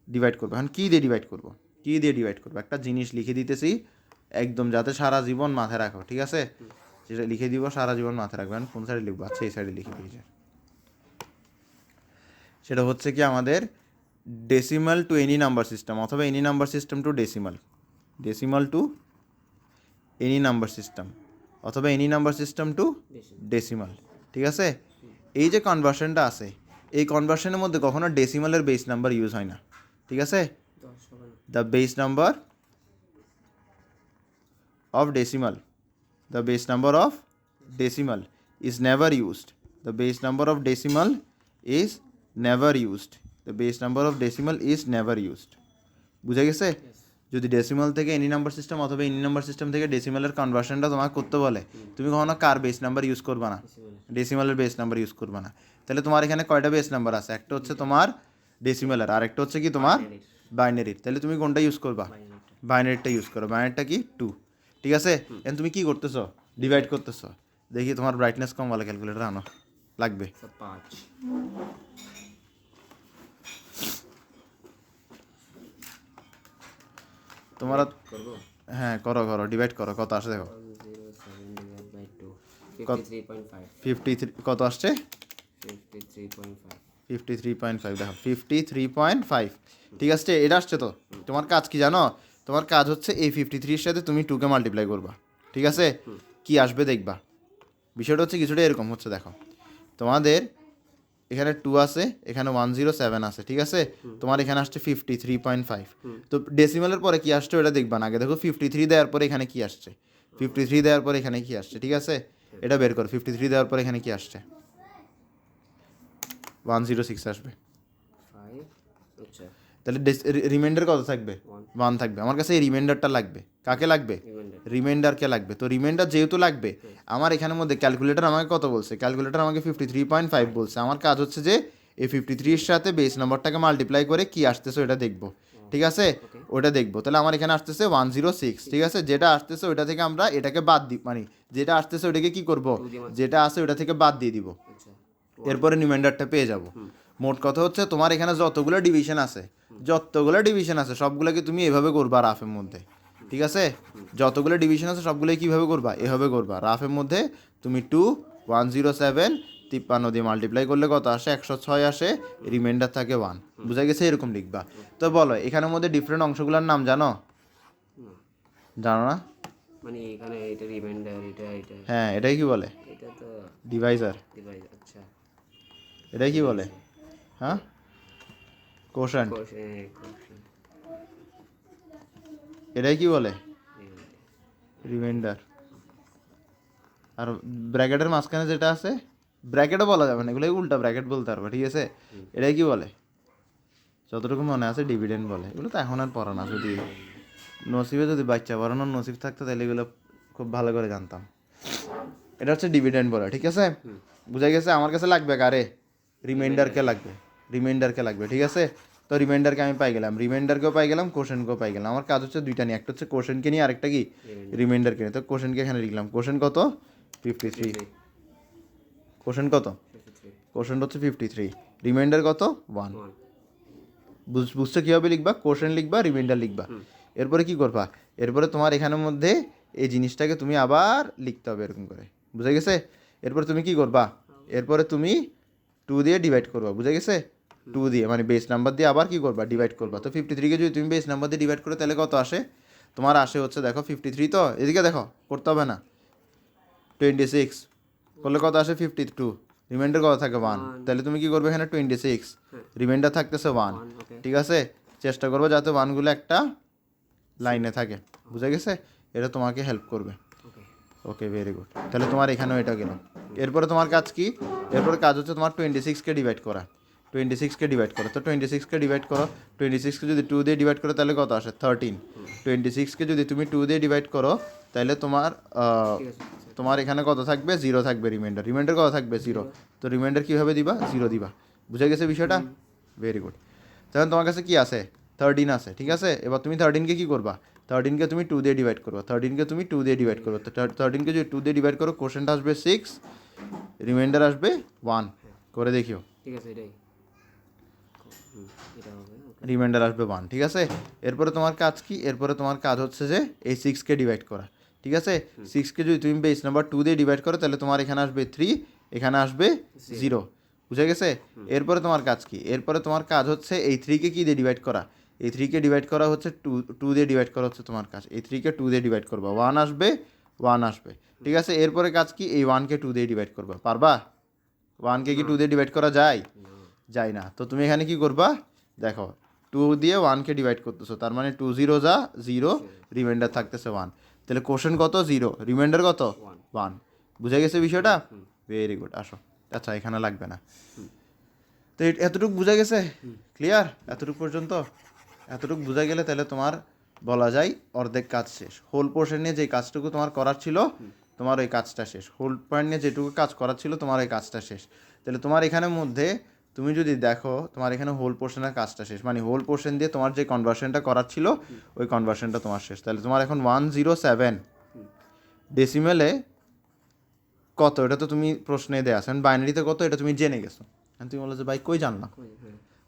S1: ডিভাইড করবো। এখন কী দিয়ে ডিভাইড করবো? কী দিয়ে ডিভাইড করবো? একটা জিনিস লিখে দিতেছি একদম, যাতে সারা জীবন মাথায় রাখো, ঠিক আছে? যেটা লিখে দিব সারা জীবন মাথায় রাখবে। এখন কোন সাইডে লিখবো? আচ্ছা এই সাইডে লিখে দিয়েছে। সেটা হচ্ছে কি আমাদের decimal to any number system, অথবা any number system to decimal, decimal to any number system, অথবা any number system to decimal, ঠিক আছে? এই যে কনভার্সনটা আছে, এই কনভার্সনের মধ্যে কখনো ডেসিমালের বেস নাম্বার ইউজ হয় না, ঠিক আছে? The base number of decimal, the base number of decimal is never used. The base number of decimal is never used. The base number of decimal is never used. বুঝে গেছে? যদি ডেসিমাল থেকে এনি নাম্বার সিস্টেম অথবা এনি নাম্বার সিস্টেম থেকে ডেসিমালের কনভার্সনটা তোমাকে করতে বলে, তুমি কখনো কার বেস নাম্বার ইউজ করবে না? ডেসিমালের বেস নাম্বার ইউজ করবে না। তাহলে তোমার এখানে কয়টা বেস নাম্বার আছে? একটা হচ্ছে তোমার ডেসিমালের, আর একটা হচ্ছে কি তোমার বাইনারির। তাহলে তুমি কোনটা ইউজ করবা? বাইনারিটা ইউজ করো। বাইনারিটা কি? 2, ঠিক আছে? এখন তুমি কি করতেছো? ডিভাইড করতেছো। দেখি তোমার ব্রাইটনেস কম, ভালো ক্যালকুলেটর আনো, লাগবে।
S2: 5
S1: তোমার
S2: করবো।
S1: হ্যাঁ করো করো, ডিভাইড করো। কত আসে দেখো? 53 কত আসছে? 53.5 দেখো, 53.5, ঠিক আছে? এটা আসছে। তো তোমার কাজ কি জানো? তোমার কাজ হচ্ছে এই 53-এর সাথে তুমি 2কে মাল্টিপ্লাই করবা, ঠিক আছে? কি আসবে দেখবা। বিষয়টা হচ্ছে কিছুটা এরকম হচ্ছে, দেখো তোমাদের এখানে 2 আছে, এখানে 107 আছে, ঠিক আছে? তোমার এখানে আসছে 53.5। তো ডেসিমালের পরে কি আসছে ওটা দেখবা না, আগে দেখো 53 দেওয়ার পরে এখানে কি আসছে, 53 দেওয়ার পরে এখানে কি আসছে, ঠিক আছে? এটা বের করো, 53 দেওয়ার পরে এখানে কি আসছে। 106 আসবে।
S2: 5 আচ্ছা
S1: তাহলে রিমাইন্ডার কত থাকবে?
S2: 1
S1: 1 থাকবে। আমার কাছে এই রিমাইন্ডারটা লাগবে। কাকে লাগবে?
S2: রিমাইন্ডার
S1: রিমাইন্ডারকে লাগবে। তো রিমাইন্ডার যেহেতু লাগবে, আমার এখানের মধ্যে ক্যালকুলেটর আমাকে কত বলছে? ক্যালকুলেটর আমাকে 53.5 বলছে। আমার কাজ হচ্ছে যে এই 53 এর সাথে বেস নাম্বারটাকে মাল্টিপ্লাই করে কি আসতেছে ওটা দেখবো, ঠিক আছে? ওটা দেখবো। তাহলে আমার এখানে আসতেছে 106, ঠিক আছে? যেটা আসতেছে ওইটা থেকে আমরা এটাকে বাদ দিই, মানে যেটা আসতেছে ওটাকে কি করব? যেটা আছে ওটা থেকে বাদ দিয়ে দিব,
S2: আচ্ছা
S1: এরপরে রিমাইন্ডারটা পেয়ে যাব। মোট কথা হচ্ছে তোমার এখানে যতগুলো ডিভিশন আছে, সবগুলোকে তুমি এভাবে করবা রাফের মধ্যে, ঠিক আছে? যতগুলো ডিভিশন আছে সবগুলোই কীভাবে করবা? এভাবে করবা। রাফের মধ্যে তুমি 2107 53 দিয়ে মাল্টিপ্লাই করলে কত আসে? 106 আসে, রিমাইন্ডার থাকে 1। বুঝা গেছে? এরকম লিখবা। তো বলো এখানের মধ্যে ডিফারেন্ট অংশগুলোর নাম জানো?
S2: না
S1: জানো না?
S2: মানে এখানে এটা রিমাইন্ডার এটা এটা
S1: হ্যাঁ, এটাই কি বলে?
S2: এটা তো
S1: ডিভাইজার।
S2: ডিভাইস আচ্ছা
S1: এটাই কি বলে? হ্যাঁ, কোশান্ট।
S2: কোশ্চেন
S1: এটাই কি বলে? রিমাইন্ডার। আর ব্র্যাকেটের মাঝখানে যেটা আছে, ব্র্যাকেটও বলা যাবে না, এগুলো উল্টা ব্র্যাকেট বলতে পারবে, ঠিক আছে? এটাই কি বলে? যতটুকু মনে আছে ডিভিডেন্ড বলে। এগুলো তো এখন আর পড়া না, যদি নসিবে যদি বাচ্চা পড়ানোর নসিব থাকতো তাহলে এগুলো খুব ভালো করে জানতাম। এটা হচ্ছে ডিভিডেন্ড বলে, ঠিক আছে? বুঝা গেছে? আমার কাছে লাগবে কারে? রিমাইন্ডারকে লাগবে, রিমাইন্ডারকে লাগবে, ঠিক আছে? তো রিমাইন্ডারকে আমি পাই গেলাম, রিমাইন্ডারকেও পাই গেলাম, কোশ্চেনকেও পাই গেলাম। আমার কাজ হচ্ছে দুইটা নিয়ে, একটা হচ্ছে কোশ্চেনকে নিয়ে, আরেকটা কি? রিমাইন্ডারকে নিয়ে। তো কোশ্চেনকে এখানে লিখলাম। কোশ্চেন কত? 53। কোশ্চেন কত?
S2: 53
S1: কোশ্চেন হচ্ছে 53, রিমাইন্ডার কত? 1।
S2: 1
S1: বুঝছো কীভাবে লিখবা? কোশ্চেন লিখবা, রিমাইন্ডার লিখবা। এরপরে কি করবা? এরপরে তোমার এখানের মধ্যে এই জিনিসটাকে তুমি আবার লিখতে হবে এরকম করে, বুঝা গেছে? এরপরে তুমি কি করবা? এরপরে তুমি 2 দিয়ে ডিভাইড করবা, বুঝা গেছে? 2 দিয়ে মানে বেস নাম্বার দিয়ে আবার কি করবা? ডিভাইড করবা। তো 53কে যদি তুমি বেস নাম্বার দিয়ে ডিভাইড করো তাহলে কত আসে? তোমার আসে হচ্ছে দেখো 53, তো এদিকে দেখো, করতে হবে না, 26 করলে কত আসে? 52। রিমাইন্ডার কত থাকে? 1। তাহলে তুমি কি করবে? এখানে 26, রিমাইন্ডার থাকতেছে 1,
S2: ওকে
S1: ঠিক আছে? চেষ্টা করবো যাতে 1গুলো একটা লাইনে থাকে, বুঝা গেছে? এটা তোমাকে হেল্প করবে।
S2: ওকে
S1: ওকে, ভেরি গুড। তাহলে তোমার এখানেও এটা গেল। এরপরে তোমার কাজ কি? এরপরে কাজ হচ্ছে তোমার 26কে ডিভাইড করা। 26কে ডিভাইড করো। তো 26কে ডিভাইড করো। 26কে যদি 2 দিয়ে ডিভাইড করো তাহলে কত আসে? 13। 26কে যদি তুমি 2 দিয়ে ডিভাইড করো তাহলে তোমার
S2: ঠিক আছে
S1: তোমার এখানে কত থাকবে? 0 থাকবে রিমাইন্ডার। রিমাইন্ডার কত থাকবে? 0। তো রিমাইন্ডার কীভাবে দিবা? 0 দিবা। বুঝে গেছে বিষয়টা? Very good. তখন তোমার কাছে কি আছে? 13 আছে, ঠিক আছে? এবার তুমি 13কে কী করবা? 13কে তুমি 2 দিয়ে ডিভাইড করো। 13কে তুমি 2 দিয়ে ডিভাইড করো। তো 13কে যদি 2 দিয়ে ডিভাইড করো, কোশ্চেনটা আসবে 6, রিমাইন্ডার আসবে 1। করে দেখিও।
S2: ঠিক আছে এটাই এটা হবে ওকে
S1: রিমাইন্ডার আসবে 1, ঠিক আছে? এরপরে তোমার কাজ কি? এরপরে তোমার কাজ হচ্ছে যে এই 6কে ডিভাইড করা, ঠিক আছে? 6কে যদি তুমি বেস নাম্বার 2 দিয়ে ডিভাইড করো তাহলে তোমার এখানে আসবে 3, এখানে আসবে 0। বুঝে গেছে? এরপরে তোমার কাজ কি? এরপরে তোমার কাজ হচ্ছে এই 3কে কী দিয়ে ডিভাইড করা? এই 3কে ডিভাইড করা হচ্ছে 2 দিয়ে ডিভাইড করা হচ্ছে তোমার কাজ। এই 3কে 2 দিয়ে ডিভাইড করবা, 1 আসবে, 1 আসবে, ঠিক আছে? এরপরে কাজ কি? এই 1কে 2 দিয়ে ডিভাইড করবা। পারবা? 1কে কি 2 দিয়ে ডিভাইড করা যায়? যায় না। তো তুমি এখানে কি করবা? দেখো, 2 দিয়ে 1কে ডিভাইড করতেছো, তার মানে 2 0 যা 0, রিমাইন্ডার থাকতেছে 1। তাহলে কোশ্চেন কত? 0, রিমাইন্ডার কত? 1। বুঝে গেছে বিষয়টা? Very good. আসো। আচ্ছা, এখানে লাগবে না। তো এতটুকু বুঝা গেছে? ক্লিয়ার? এতটুকু পর্যন্ত? এতটুকু বুঝা গেলে তাহলে তোমার বলা যায় অর্ধেক কাজ শেষ। হোল পোর্শন নিয়ে যে কাজটুকু তোমার করার ছিল, তোমার ওই কাজটা শেষ। হোল পয়েন্ট নিয়ে যেটুকু কাজ করার ছিল, তোমার ওই কাজটা শেষ। তাহলে তোমার এখানের মধ্যে তুমি যদি দেখো, তোমার এখানে হোল পোর্শনের কাজটা শেষ, মানে হোল পোর্শন দিয়ে তোমার যে কনভার্সনটা করার ছিল ওই কনভার্সনটা তোমার শেষ। তাহলে তোমার এখন 107 ডেসিমেলে কত, এটা তো তুমি প্রশ্নে দেয়া আছে। বাইনারিতে কত, এটা তুমি জেনে গেছো। তুমি বলো যে ভাই কই জানলাম?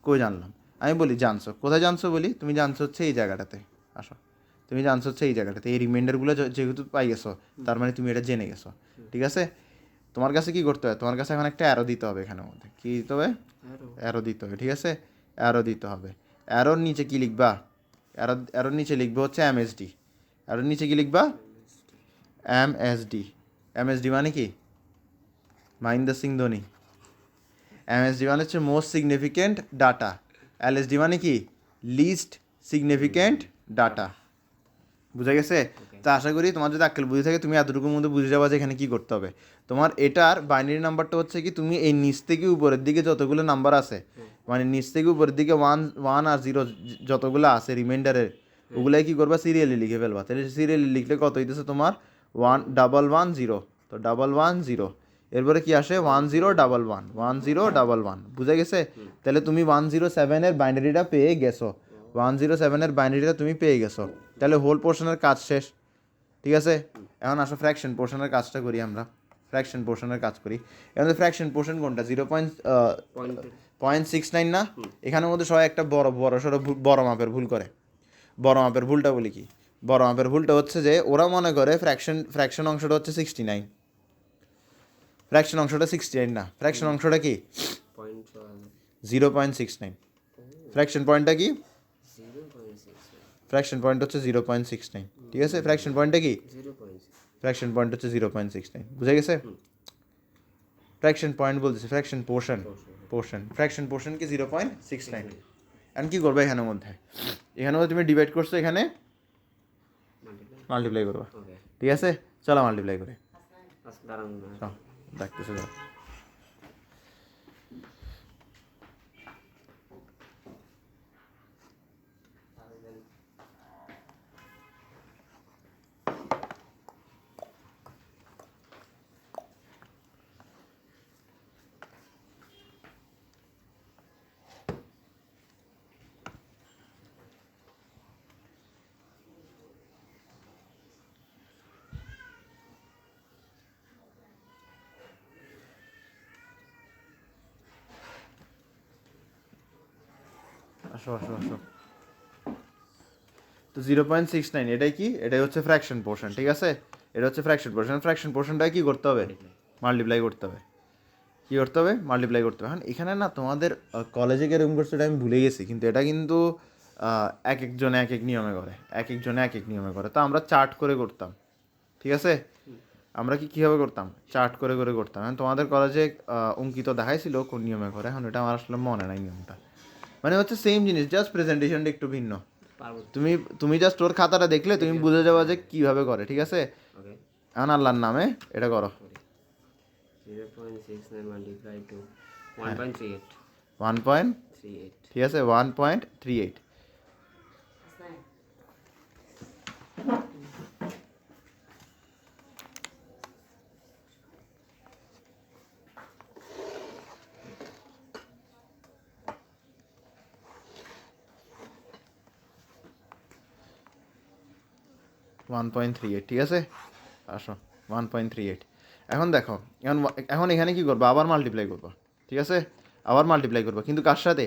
S1: কই জানলাম? আমি বলি জানছো। কোথায় জানছো বলি? তুমি জানছো হচ্ছে এই জায়গাটাতে। আসো, তুমি জানছো হচ্ছে এই জায়গাটাতে। এই রিমাইন্ডারগুলো যেহেতু পাই গেছো, তার মানে তুমি এটা জেনে গেছো, ঠিক আছে? তোমার কাছে কি করতে হবে? তোমার কাছে এখন একটা অ্যারো দিতে হবে এখানের মধ্যে। কী দিতে হবে? অ্যারো দিতে হবে, ঠিক আছে? অ্যারো দিতে হবে। অ্যারোর নিচে কি লিখবা? অ্যারোর নিচে লিখবে হচ্ছে এমএসডি। অ্যারোর নিচে কি লিখবা? এমএসডি। এমএসডি মানে কি? মহেন্দ্র সিং ধোনি। এমএসডি মানে হচ্ছে মোস্ট সিগনিফিকেন্ট ডাটা। এলএসডি মানে কি? List significant data. বুঝা গেছে? তো আশা করি তোমার যদি আক্কেল বুঝে থাকে তুমি এতটুকুর মধ্যে বুঝে যাবা যে এখানে কী করতে হবে। তোমার এটার বাইনারি নাম্বারটা হচ্ছে কি, তুমি এই নিচ থেকে উপরের দিকে যতগুলো নাম্বার আছে, মানে নিচ থেকে উপরের দিকে ওয়ান ওয়ান আর জিরো যতগুলো আছে রিমাইন্ডারের, ওগুলাই কী করবা, সিরিয়ালি লিখে ফেলবা। তাহলে সিরিয়ালি লিখলে কত হইতেছে তোমার 111 0, তো 111 0, এরপরে কি আসে 1011 1011, বুঝে গেছে? তাহলে তুমি 107-এর বাইনারিটা পেয়ে গেছো, 107-এর বাইনারিটা তুমি পেয়ে গেছো, তাহলে হোল পোর্শনের কাজ শেষ। ঠিক আছে, এখন আসো ফ্র্যাকশন পোর্শনের কাজটা করি আমরা। ফ্র্যাকশন পোর্শনের কাজ করি। এখন ফ্র্যাকশন পোর্শন কোনটা, 0.69 না? এখানের মধ্যে সবাই একটা বড় সড়ো বড় মাপের ভুল করে। বড় মাপের ভুলটা বলি কি, বড় মাপের ভুলটা হচ্ছে যে ওরা মনে করে ফ্র্যাকশন অংশটা হচ্ছে 69, ফ্র্যাকশন অংশটা 69 না, ফ্র্যাকশন অংশটা কি 0.69। ফ্র্যাকশন পয়েন্টটা কি, ফ্র্যাকশন পয়েন্ট হচ্ছে 0.69। ঠিক আছে, ফ্র্যাকশন পয়েন্টটা কি, ফ্র্যাকশন পয়েন্ট হচ্ছে 0.69, বুঝে গেছে? ফ্র্যাকশন পয়েন্ট বলতেছি, ফ্র্যাকশন ফ্র্যাকশন পোর্শন কি 0.69। এখন কী করবে এখানের মধ্যে, তুমি ডিভাইড করছো, এখানে মাল্টিপ্লাই করবা। ঠিক আছে, চলো মাল্টিপ্লাই করে দেখতেছে। আসো আসো আসো, তো 0.69 এটাই কি, এটাই হচ্ছে ফ্র্যাকশন পোর্শন। ঠিক আছে, এটা হচ্ছে ফ্র্যাকশন পোর্শন। ফ্র্যাকশন পোর্শনটাই কী করতে হবে, মাল্টিপ্লাই করতে হবে। কী করতে হবে, মাল্টিপ্লাই করতে হবে। এখন এখানে না তোমাদের কলেজে কিরকম করছে এটা আমি ভুলে গেছি, কিন্তু এটা কিন্তু এক একজনে এক এক নিয়মে করে, এক একজনে এক এক নিয়মে করে। তো আমরা চার্ট করে করতাম। ঠিক আছে, আমরা কীভাবে করতাম, চার্ট করে করে করতাম। এখন তোমাদের কলেজে অঙ্কিত দেখাইছিল কোন নিয়মে করে, এখন এটা আমার আসলে মনে নাই নিয়মটা। মানে হচ্ছে সেম জিনিস, জাস্ট প্রেজেন্টেশনটা একটু ভিন্ন। তুমি জাস্ট ওর খাতাটা দেখলে তুমি বুঝে যাবা যে কীভাবে করে। ঠিক আছে, এখন আল্লাহর নামে এটা করো। 1. ঠিক আছে, 1.38। 1.38। ঠিক আছে, আসো 1.38। এখন দেখো, এখন এখানে কী করবো, আবার মাল্টিপ্লাই করবো। ঠিক আছে, আবার মাল্টিপ্লাই করবো, কিন্তু কার সাথে,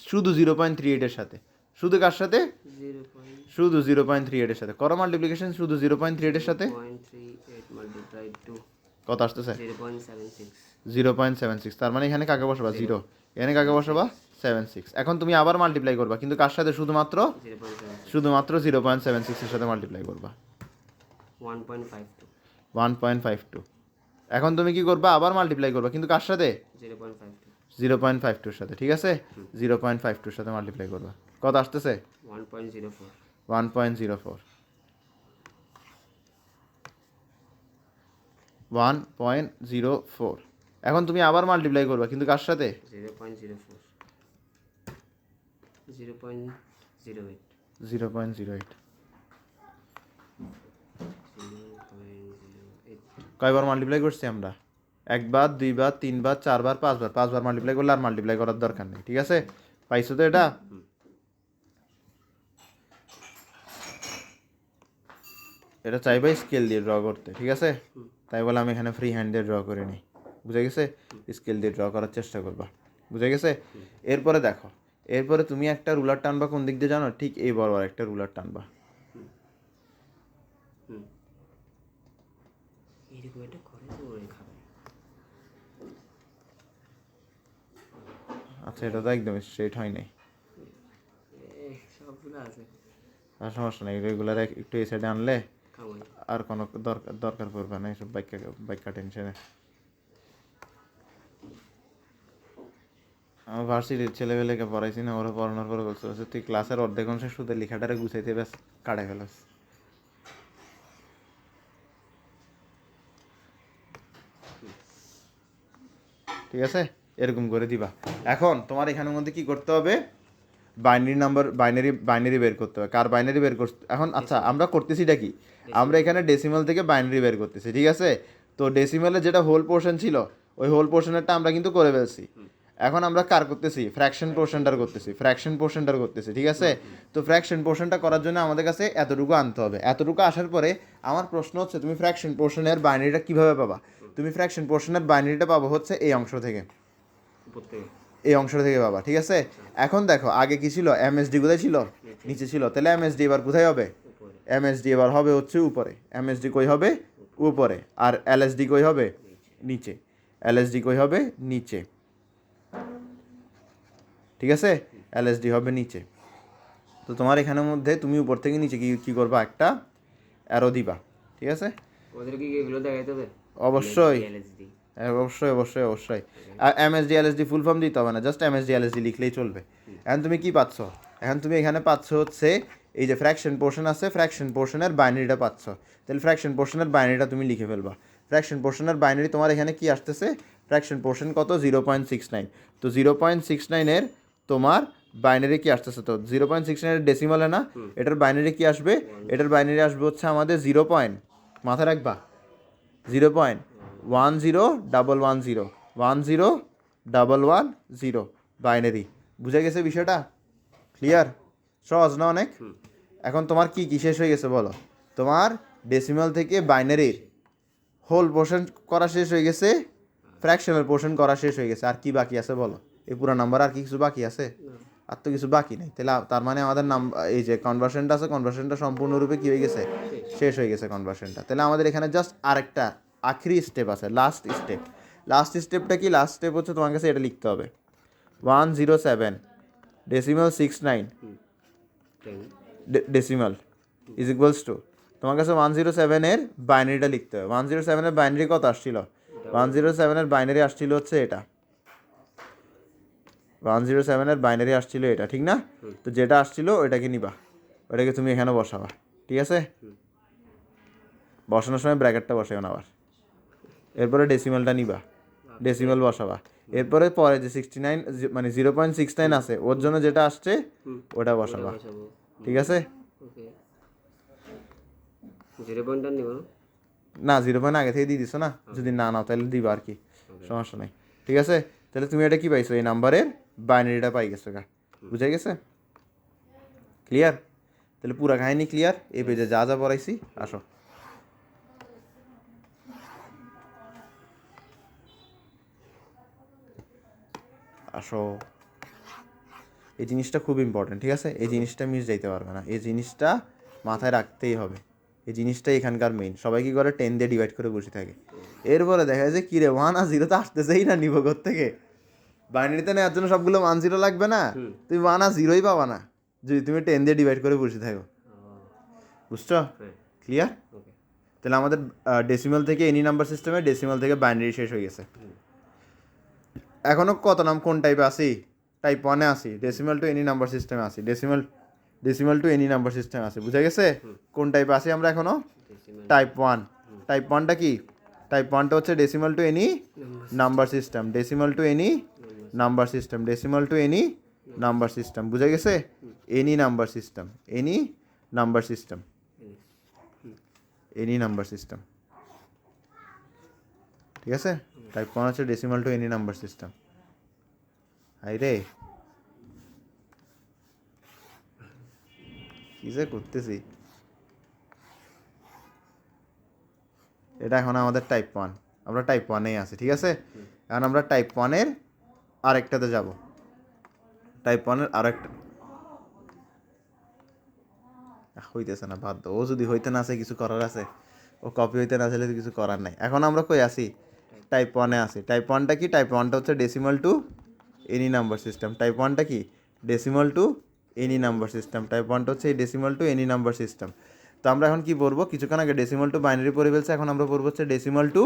S1: শুধু 0.38-এর সাথে। শুধু কার সাথে, শুধু 0.38-এর সাথে করো মাল্টিপ্লিকেশন, শুধু 0.38-এর সাথে। কত আসতেছে, 0.76। তার মানে এখানে কাকে বসাবা, 0, এখানে কাকে বসাবা 76। এখন তুমি আবার মাল্টিপ্লাই করবা, কিন্তু কার সাথে, শুধুমাত্র 0.76-এর সাথে মাল্টিপ্লাই করবা, 1.52। এখন তুমি কি করবা, আবার মাল্টিপ্লাই করবা, কিন্তু কার সাথে, 0.52-এর সাথে। ঠিক আছে, 0.52-এর সাথে মাল্টিপ্লাই করবা, কত আসতেছে 1.04। 1.04। এখন তুমি আবার মাল্টিপ্লাই করবা, কিন্তু কার সাথে, 0.08। কয়বার মাল্টিপ্লাই করছি আমরা, একবার, দুইবার, তিনবার, চারবার, পাঁচবার মাল্টিপ্লাই করলে আর মাল্টিপ্লাই করার দরকার নেই। ঠিক আছে, পাইছো তো এটা? এটা চাইবে স্কেল দিয়ে ড্র করতে। ঠিক আছে, তাই বলে আমি এখানে ফ্রি হ্যান্ড দিয়ে ড্র করে নিই। বুঝে গেছে, স্কেল দিয়ে ড্র করার চেষ্টা করবা। বুঝে গেছে, এরপরে দেখো, এরপরে তুমি একটা রুলার টানবা কোন দিক দিয়ে জানো, ঠিক এই বরাবর একটা রুলার টানবা। আচ্ছা, এটা তো একদম স্ট্রেট হয় নাই, আর সমস্যা নেই, রেগুলার একটু এই সাইডে আনলে আর কোনো দরকার পড়বে না এইসব বাইকা টেনশনে। আমার ভার্সিটির ছেলেবেলেকে পড়াইছি না, ওরা পড়ানোর পরে বলছে তুই ক্লাসের অর্ধেক অংশে শুধু লেখাটারে গুছাইতে ব্যাস কাটাই ফেলাস। ঠিক আছে, এরকম করে দিবা। এখন তোমার এখানের মধ্যে কি করতে হবে, বাইনারি বের করতে হবে। কার বাইনারি বের করতে এখন? আচ্ছা, আমরা করতেছিটা কি, আমরা এখানে ডেসিমাল থেকে বাইনারি বের করতেছি, ঠিক আছে। তো ডেসিমালের যেটা হোল পোর্শন ছিল, ওই হোল পোর্শনেরটা আমরা কিন্তু করে ফেলছি। এখন আমরা কার করতেছি, ফ্র্যাকশন পোর্শনটার করতেছি, ঠিক আছে। তো ফ্র্যাকশন পোর্শনটা করার জন্য আমাদের কাছে এতটুকু আনতে হবে। এতটুকু আসার পরে আমার প্রশ্ন হচ্ছে, তুমি ফ্র্যাকশন পোর্শনের বাইনারিটা কিভাবে পাবা? তুমি ফ্র্যাকশন পোর্শনের বাইনারিটা পাবো হচ্ছে এই অংশ থেকে,
S2: উপর থেকে।
S1: এই অংশ থেকে পাবা, ঠিক আছে। এখন দেখো আগে কি ছিল, এমএসডি কোথায় ছিল, নিচে ছিল, তাহলে এমএসডি এবার কোথায় হবে,
S2: উপরে।
S1: এমএসডি এবার হবে হচ্ছে উপরে, এমএসডি কই হবে উপরে, আর এলএসডি কই হবে নিচে, এলএসডি কই হবে নিচে, ঠিক আছে, এলএসডি হবে নিচে। তো তোমার এখানের মধ্যে তুমি উপর থেকে নিচে কি কি করবা, একটা অ্যারো দিবা, ঠিক আছে।
S2: ওদের কি এগুলো দেখাইতে হবে?
S1: অবশ্যই
S2: LSD
S1: অবশ্যই অবশ্যই অবশ্যই। আর এমএসডি এলএসডি ফুল ফর্ম দিতে হবে না, জাস্ট এমএসডি এলএসডি লিখলেই চলবে। এখন তুমি কি পাচ্ছ, এখন তুমি এখানে পাচ্ছ হচ্ছে এই যে ফ্র্যাকশন পোর্শন আছে, ফ্র্যাকশন পোর্শনের বাইনারিটা পাচ্ছ। তাহলে ফ্র্যাকশন পোর্শনের বাইনারিটা তুমি লিখে ফেলবা। ফ্র্যাকশন পোর্শনের বাইনারি তোমার এখানে কি আসতেছে, ফ্র্যাকশন পোর্শন কত, 0.69। তো 0.69-এর তোমার বাইনারি কি আসতেছে, তো 0.69-এর ডেসিমালে না, এটার বাইনারি কি আসবে, এটার বাইনারি আসবে হচ্ছে আমাদের 0. মাথায় রাখবা, 0.1011010110 101110 বাইনারি। বুঝে গেছে বিষয়টা? ক্লিয়ার? সহজ না অনেক? এখন তোমার কি কি শেষ হয়ে গেছে বলো? তোমার ডেসিমাল থেকে বাইনারির হোল পোর্শন করা শেষ হয়ে গেছে, ফ্র্যাকশনাল পোর্শন করা শেষ হয়ে গেছে। আর কি বাকি আছে বলো? এই পুরো নাম্বার আর কি কিছু বাকি আছে? আর তো কিছু বাকি নেই। তাহলে তার মানে আমাদের এই যে কনভার্সনটা আছে, কনভার্সনটা সম্পূর্ণরূপে কি হয়ে গেছে, শেষ হয়ে গেছে কনভার্সনটা। তাহলে আমাদের এখানে জাস্ট আরেকটা আখরি স্টেপ আছে, লাস্ট স্টেপটা কি, লাস্ট স্টেপ হচ্ছে তোমার কাছে এটা লিখতে হবে, 107.69 ডেসিমাল ইজ ইকুয়ালস টু, তোমার কাছে 107-এর বাইনারিটা লিখতে হবে। 107-এর বাইনারি কত আসছিল, 107-এর বাইনারি আসছিল হচ্ছে এটা, 107-এর বাইনারি আসছিল এটা, ঠিক না? তো যেটা আসছিল ওইটাকে নিবা, ওইটাকে তুমি এখানে বসাবা, ঠিক আছে। বসানোর সময় ব্র্যাকেটটা বসাও না আবার। এরপরে ডেসিমালটা নিবা, ডেসিমাল বসাবা। এরপরে পরে যে 69 মানে 0.69 আছে, ওর জন্য যেটা আসছে ওটা বসাবা, ঠিক আছে।
S2: ওকে। 0 নিব
S1: না, 0 আগে থেকে দিয়ে দিছো না, যদি না নাও তাহলে দিবা আর কি, সমস্যা নেই, ঠিক আছে। তাহলে তুমি এটা কি পাইছো, এই নাম্বারের বাইনারিটা পাই গেছো গা, বুঝে গেছে? ক্লিয়ার? তাহলে পুরা কাহিনী ক্লিয়ার। এই পেজে যা যা পড়াইছি, আসো। আসো, এই জিনিসটা খুব ইম্পর্টেন্ট, ঠিক আছে। এই জিনিসটা মিস যাইতে পারবে না, এই জিনিসটা মাথায় রাখতেই হবে। এই জিনিসটা এখানকার মেইন। সবাই কি করে, 10 দিয়ে ডিভাইড করে বসে থাকে। এরপরে দেখা যায় কি রে, 1 আর 0 তো আসতেছেই না, নিব থেকে বাইনারিতে নেওয়ার জন্য সবগুলো 1 0 লাগবে না, তুমি 1 আর 0ই পাবা না যদি তুমি 10 দিয়ে ডিভাইড করে বসে থাকো। বুঝছো? ক্লিয়ার? তাহলে আমাদের ডেসিমাল থেকে এনি নাম্বার সিস্টেমে, ডেসিমাল থেকে বাইনারি শেষ হয়ে গেছে। এখনো কত নাম কোন টাইপে আসি, টাইপ 1-এ আসি, ডেসিমাল টু এনি নাম্বার সিস্টেমে আসি, decimal to any number system আসি, বুঝে গেছে? কোন টাইপে আসি আমরা এখনো, টাইপ 1। টাইপ 1টা কি, টাইপ 1টা হচ্ছে decimal to any number system, decimal to any number system, decimal to any number system, বুঝে গেছে? Any number system, any number system, any number system, ঠিক আছে। টাইপ 1 হচ্ছে decimal to any number system. হাই রে, কি যে করতেছি। এটা এখন আমাদের টাইপ 1, আমরা টাইপ 1-এই আছি, ঠিক আছে। এখন আমরা টাইপ 1-এর আরেকটাতে যাব, টাইপ 1-এর আরেকটা হইতেছে না, বাধ্য। ও যদি হইতে না আসে কিছু করার আছে, ও কপি হইতে না আসলে কিছু করার নাই। এখন আমরা কই আসি, টাইপ 1-এ আসি। টাইপ 1টা কি, টাইপ 1টা হচ্ছে decimal to any number system. Type 1টা কি, decimal to any number system. Type 1টা হচ্ছে এই decimal to any number system. তো আমরা এখন কি পড়বো, কিছুক্ষণ আগে ডেসিমাল টু বাইনারি পড়ে ফেলছে, এখন আমরা পড়বো হচ্ছে ডেসিমাল টু,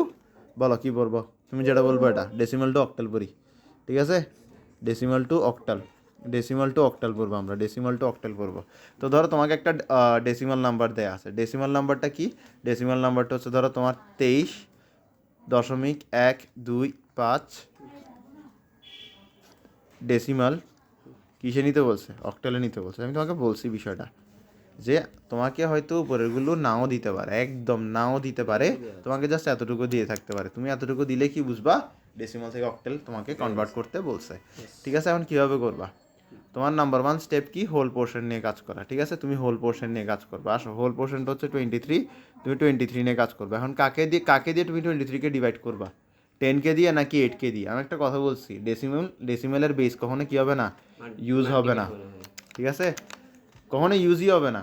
S1: বলো কি পড়বো তুমি, যেটা বলবো এটা ডেসিমাল টু অক্টাল পড়ি, ঠিক আছে। Decimal two octal, decimal two octal পড়বো আমরা, ডেসিমাল টু অক্টাল পড়বো। তো ধরো তোমাকে একটা ডেসিমাল নাম্বার দেয়া আছে, ডেসিমাল নাম্বারটা কি, ডেসিমাল নাম্বারটা হচ্ছে ধরো তোমার 23.125 ডেসিমাল কিসে নিতে বলছে, অক্টালে নিতে বলছে। আমি তোমাকে বলছি বিষয়টা যে তোমাকে হয়তো উপরেরগুলো নাও দিতে পারে, একদম নাও দিতে পারে, তোমাকে জাস্ট এতটুকু দিয়ে থাকতে পারে। তুমি এতটুকু দিলে কি বুঝবা ডেসিমাল থেকে অক্টাল তোমাকে কনভার্ট করতে বলছে। ঠিক আছে, এখন কীভাবে করবা? তোমার নাম্বার 1 স্টেপ কি, হোল পোর্শন নিয়ে কাজ করা। ঠিক আছে, তুমি হোল পোর্শন নিয়ে কাজ করবে। আসো, হোল পোর্শনটা হচ্ছে 23, তুমি 23 নিয়ে কাজ করবে। এখন কাকে দিয়ে তুমি 23কে ডিভাইড করবা? 10কে দিয়ে নাকি 8কে দিয়ে? আমি একটা কথা বলছি, ডেসিমেলের বেস কখনো কী হবে না, ইউজ হবে না। ঠিক আছে, কখনো ইউজই হবে না।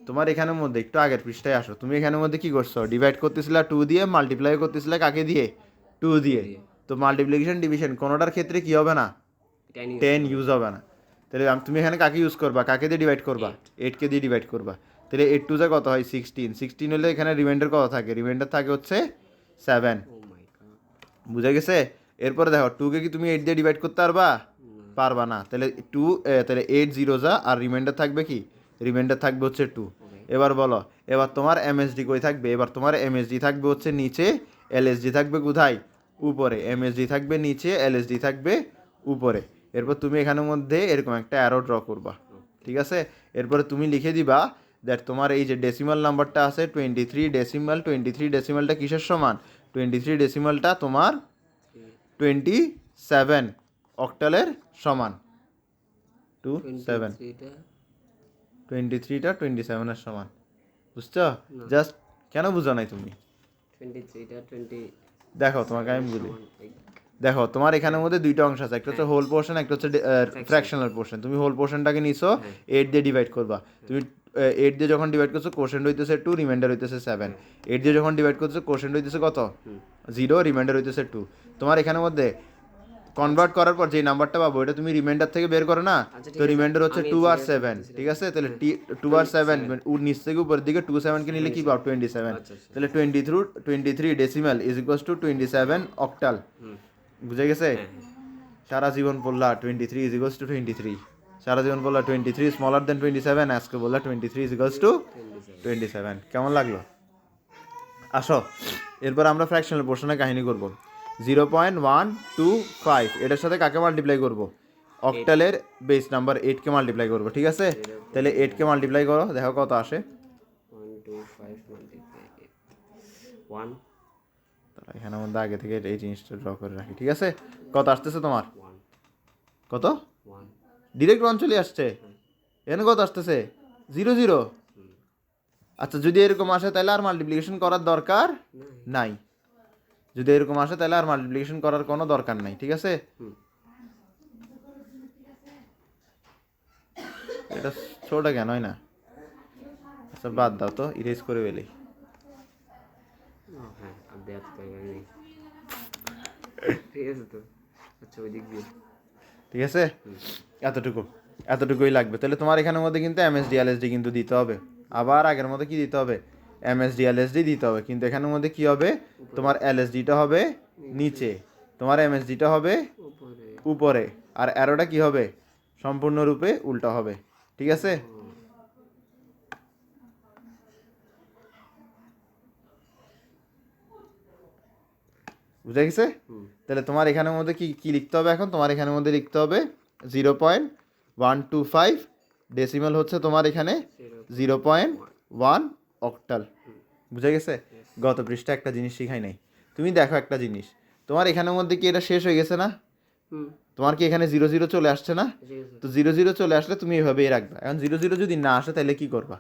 S1: তোমার এখানের মধ্যে একটু আগের পৃষ্ঠায় আসো, তুমি এখানের মধ্যে কী করছো, ডিভাইড করতেছিলা 2 দিয়ে, মাল্টিপ্লাই করতেছিলা কাকে দিয়ে, 2 দিয়ে। তো মাল্টিপ্লিকেশন ডিভিশন কোনোটার ক্ষেত্রে কী হবে না, 10 ইউজ হবে না। তাহলে তুমি এখানে কাকে ইউজ করবা, কাকে দিয়ে ডিভাইড করবা, 8কে দিয়ে ডিভাইড করবা। তাহলে 8 2 কত হয়, 16 হলে এখানে রিমাইন্ডার কত থাকে, রিমাইন্ডার থাকে হচ্ছে 7। বুঝে গেছে? এরপরে দেখো 2কে কি তুমি 8 দিয়ে ডিভাইড করতে পারবা না। তাহলে 8 0 যা, আর রিমাইন্ডার থাকবে কি, রিমাইন্ডার থাকবে হচ্ছে 2। এবার বলো, এবার তোমার এমএসডি কই থাকবে, এবার তোমার এমএসডি থাকবে হচ্ছে নিচে, এলএসডি থাকবে কোথায়, উপরে। এমএসডি থাকবে নিচে, এলএসডি থাকবে উপরে। এরপর তুমি এখানের মধ্যে এরকম একটা অ্যারো ড্র করবা। ঠিক আছে, এরপরে তুমি লিখে দিবা দ্যাট তোমার এই যে ডেসিমাল নাম্বারটা আছে 23 ডেসিমালটা কিসের সমান, 23 ডেসিমালটা তোমার 27 অক্টালের সমান। 23টা 27-এর সমান। বুঝছো? জাস্ট কেন বুঝো নাই তুমি? দেখো তোমাকে আমি বলি, দেখো তোমার এখানের মধ্যে দুইটা অংশ আছে, একটা হচ্ছে হোল পোর্শন, একটা হচ্ছে ফ্র্যাকশনাল পোর্শন। তুমি হোল পোর্শনটাকে নিছো, 8 দিয়ে ডিভাইড করবা। তুমি 8 দিয়ে যখন ডিভাইড করছো, কোশেন্ট হইতেছে 2, রিমাইন্ডার হইতেছে 7। 8 দিয়ে যখন ডিভাইড করছো, কোশেন্ট হইতেছে কত, 0, রিমাইন্ডার হইতেছে 2। তোমার এখানের মধ্যে কনভার্ট করার পর যে নাম্বারটা পাবো, এটা তুমি রিমাইন্ডার থেকে বের করো না, তো রিমাইন্ডার হচ্ছে 2 আর 7। ঠিক আছে, তাহলে 2 আর 7 নিচ থেকে উপরের দিকে 2 7কে নিলে কি পাবো, 27। তাহলে 23 decimal is equals to 27 octal. বুঝে গেছে? সারা জীবন বললা 23 ইজ ইকুয়ালস টু 23, সারা জীবন বললা 23 স্মলার দেন 27, আজকে বললা 23 ইজ ইকুয়ালস টু 27। কেমন লাগলো? আসো, এরপর আমরা ফ্র্যাকশনাল পোর্শনের কাহিনী করব। 0.125 এটার সাথে কাকে মাল্টিপ্লাই করব, অক্টালের বেস নাম্বার 8কে মাল্টিপ্লাই করব। ঠিক আছে, তাহলে 8কে মাল্টিপ্লাই করো, দেখো কত আসে।
S2: 1
S1: এখানের মধ্যে আগে থেকে এই জিনিসটা ড্র করে রাখি। ঠিক আছে, কত আসতেছে তোমার, কত, ডিরেক্ট 1 চলে আসছে। এখানে কত আসতেছে, 0 0। আচ্ছা, যদি এরকম আসে তাহলে আর মাল্টিপ্লিকেশন করার দরকার নাই। যদি এরকম আসে তাহলে আর মাল্টিপ্লিকেশন করার কোনো দরকার নাই। ঠিক আছে, এটা ছোট কেন হয় না? আচ্ছা বাদ দাও তো, ইরেজ করে ফেলি। ঠিক আছে, এতটুকুই লাগবে। তাহলে তোমার এখানের মধ্যে কিন্তু এমএসডি এলএসডি কিন্তু দিতে হবে। আবার আগের মধ্যে কি দিতে হবে, এমএসডি এলএসডি দিতে হবে। কিন্তু এখানের মধ্যে কি হবে, তোমার এলএসডিটা হবে নিচে, তোমার এমএসডিটা হবে উপরে, আর অ্যারোটা কি হবে, সম্পূর্ণরূপে উল্টা হবে। ঠিক আছে, বুঝে গেছে? তাহলে তোমার এখানের মধ্যে কি কি লিখতে হবে এখন, তোমার এখানের মধ্যে লিখতে হবে 0.125 ডেসিমাল হচ্ছে তোমার এখানে 0.1 অক্টাল। বুঝে গেছে? গত পৃষ্ঠা একটা জিনিস শিখাই নাই। তুমি দেখো একটা জিনিস, তোমার এখানের মধ্যে কি এটা শেষ হয়ে গেছে না? তোমার কি এখানে 0 0 চলে আসছে না? তো 0 0 চলে আসলে তুমি এভাবেই রাখবা। এখন 0 0 যদি না আসে তাহলে কি করবা?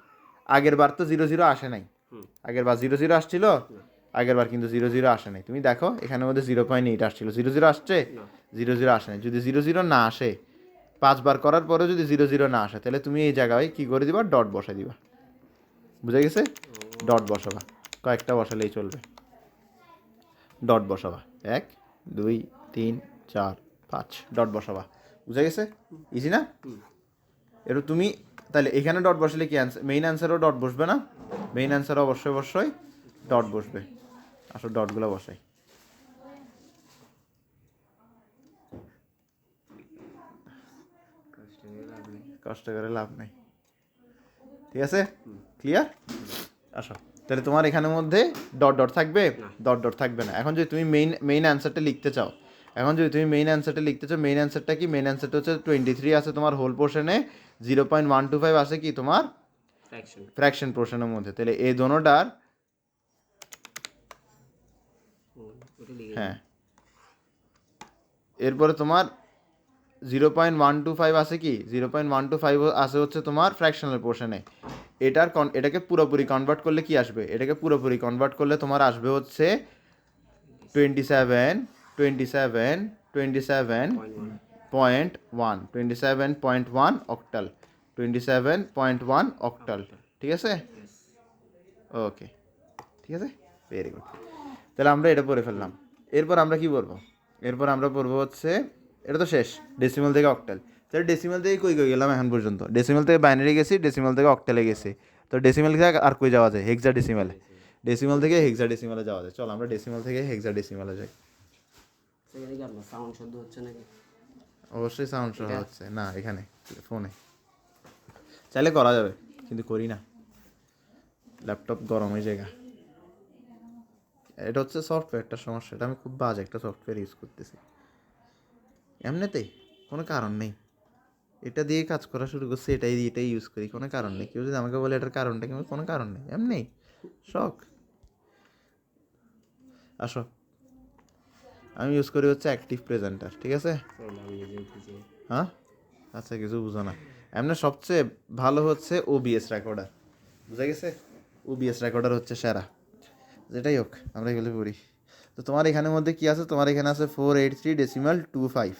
S1: আগের বার তো 0 0 আসে নাই, আগের বার 0 0 আসছিল, আগের বার কিন্তু 0 0 আসে নাই। তুমি দেখো এখানের মধ্যে 0.8 আসছিল, 0 0 আসছে, 0 0 আসে নাই। যদি 0 0 না আসে, 5 বার করার পরেও যদি 0 0 না আসে, তাহলে তুমি এই জায়গায় কি করে দিবা, ডট বসাই দিবা। বুঝে গেছে? ডট বসাবা, কয়েকটা বসালেই চলবে। ডট বসাবা, 1 2 3 4 5 ডট বসাবা। বুঝে গেছে? ইজি না? এবার তুমি তাহলে এখানে ডট বসালে কি অ্যান্সার, মেইন অ্যান্সারও ডট বসবে না? মেইন অ্যান্সারও অবশ্যই ডট বসবে। আসলে ডটগুলো বসাই। কষ্ট করে লাভ নেই। ঠিক আছে, ক্লিয়ার? আসো, তাহলে তোমার এখানের মধ্যে ডট ডট থাকবে, ডট ডট থাকবে না। এখন যদি তুমি মেইন অ্যান্সারটা লিখতে চাও, এখন যদি তুমি মেইন অ্যান্সারটা লিখতে চাও, মেইন অ্যান্সারটা কি? মেইন অ্যান্সারটা হচ্ছে 23 আছে তোমার হোল পোর্শনে, 0.125 আছে কি তোমার
S2: ফ্র্যাকশন।
S1: ফ্র্যাকশন পোর্শনের মধ্যে। তাহলে এই দোনোটার
S2: ওটা লিখে
S1: হ্যাঁ, এরপরে তোমার 0.125 আছে কি, 0.125 আছে হচ্ছে তোমার ফ্র্যাকশনাল পোর্শনে। এটাকে পুরোপুরি কনভার্ট করলে কি আসবে? এটাকে পুরোপুরি কনভার্ট করলে তোমার আসবে হচ্ছে 27 27 27.1 27.1 অক্টাল, 27.1 অক্টাল। ঠিক আছে, ওকে, ঠিক আছে, ভেরি গুড। তাহলে আমরা এটা পড়ে ফেললাম। এরপর আমরা কি পড়বো? এরপর আমরা পড়বো হচ্ছে, এটা তো শেষ ডেসিমাল থেকে অক্টাল। তাহলে ডেসিমাল থেকে কই গেলাম এখন পর্যন্ত? ডেসিমাল থেকে বাইনারি গেছি, ডেসিমাল থেকে অক্টালে গেছি। তো ডেসিমাল থেকে আর কই যাওয়া যায়? হেক্সা ডেসিমালে। ডেসিমাল থেকে হেক্সা ডেসিমালে যাওয়া যায়। চলো আমরা ডেসিমাল থেকে হেক্সা ডেসিমালে যাই।
S2: সেখানে কি আপনার সাউন্ড শব্দ হচ্ছে নাকি?
S1: অবশ্যই সাউন্ড সহ হচ্ছে না এখানে ফোনে, চাইলে করা যাবে কিন্তু করি না, ল্যাপটপ গরম হয়ে জায়গা। এটা হচ্ছে সফটওয়্যারটার সমস্যা, এটা আমি খুব বাজে একটা সফটওয়্যার ইউজ করতেছি এমনিতেই, কোনো কারণ নেই। এটা দিয়ে কাজ করা শুরু করছি, এটাই ইউজ করি, কোনো কারণ নেই। কেউ যদি আমাকে বলে এটার কারণটা কি, কোনো কারণ নেই, এমনি শখ। আসো, আমি ইউজ করি হচ্ছে অ্যাক্টিভ প্রেজেন্টার, ঠিক আছে? হ্যাঁ, আচ্ছা, কিছু বুঝো না। এমনি সবচেয়ে ভালো হচ্ছে ওবিএস রেকর্ডার, বুঝা গেছে? ওবিএস রেকর্ডার হচ্ছে সেরা। যেটাই হোক, আমরা এগুলো করি। তো তোমার এখানের মধ্যে কি আছে? তোমার এখানে আছে 483.25,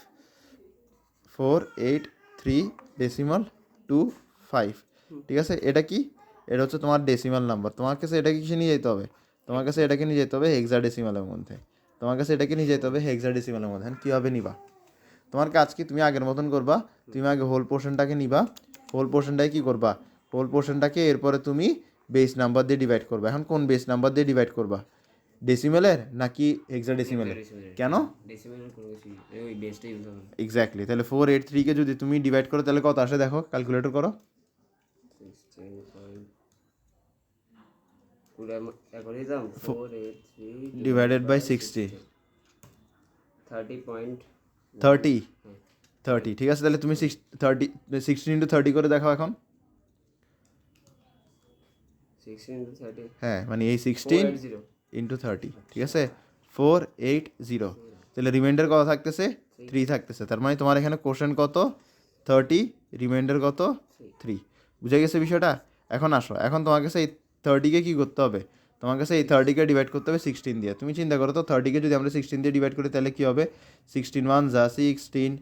S1: 483.25, ঠিক আছে? এটা কি? এটা হচ্ছে তোমার ডেসিমাল নাম্বার। তোমার কাছে এটাকে কিসে নিয়ে যেতে হবে? তোমার কাছে এটাকে নিয়ে যেতে হবে হেক্সাডেসিমালের মধ্যে। তোমার কাছে এটাকে নিয়ে যেতে হবে হেক্সাডেসিমালের মধ্যে। কীভাবে নিবা? তোমার কাজ কি? তুমি আগের মতন করবা, তুমি আগে হোল পোর্শনটাকে নিবা। হোল পোর্শনটাকে কী করবা? হোল পোর্শনটাকে এরপরে তুমি বেস নাম্বার দিয়ে ডিভাইড করবা। এখন কোন বেস নাম্বার দিয়ে ডিভাইড করবা? ডেসিমেলের নাকি হেক্সাডেসিমেলের? কেন?
S2: ডেসিমেলের কোনো কিছু ওই বেসটা ইউজ হবে।
S1: এক্স্যাক্টলি। তাহলে 483-কে যদি তুমি ডিভাইড করো তাহলে কত আসে দেখো, ক্যালকুলেটর করো।
S2: 16 পুরো একবার দিতাম 483
S1: ডিভাইডেড বাই 60,
S2: 30.30।
S1: 30, ঠিক আছে? তাহলে তুমি 16 ইন্টু 30 করে দেখো এখন।
S2: 16 into 30
S1: হ্যাঁ, মানে এই 16 ইন্টু 30, ঠিক আছে? 480। তাহলে রিমাইন্ডার কত থাকতেছে? 3 থাকতেছে। তার মানে তোমার এখানে কোশ্চেন কত? 30, রিমাইন্ডার কত? 3। বুঝে গেছে বিষয়টা? এখন আসো, এখন তোমার কাছে এই 30-কে কী করতে হবে? তোমার কাছে এই 30-কে ডিভাইড করতে হবে 16 দিয়ে। তুমি চিন্তা করো তো, 30-কে যদি আমরা 16 দিয়ে ডিভাইড করি তাহলে কী হবে? 16 1 যা 16,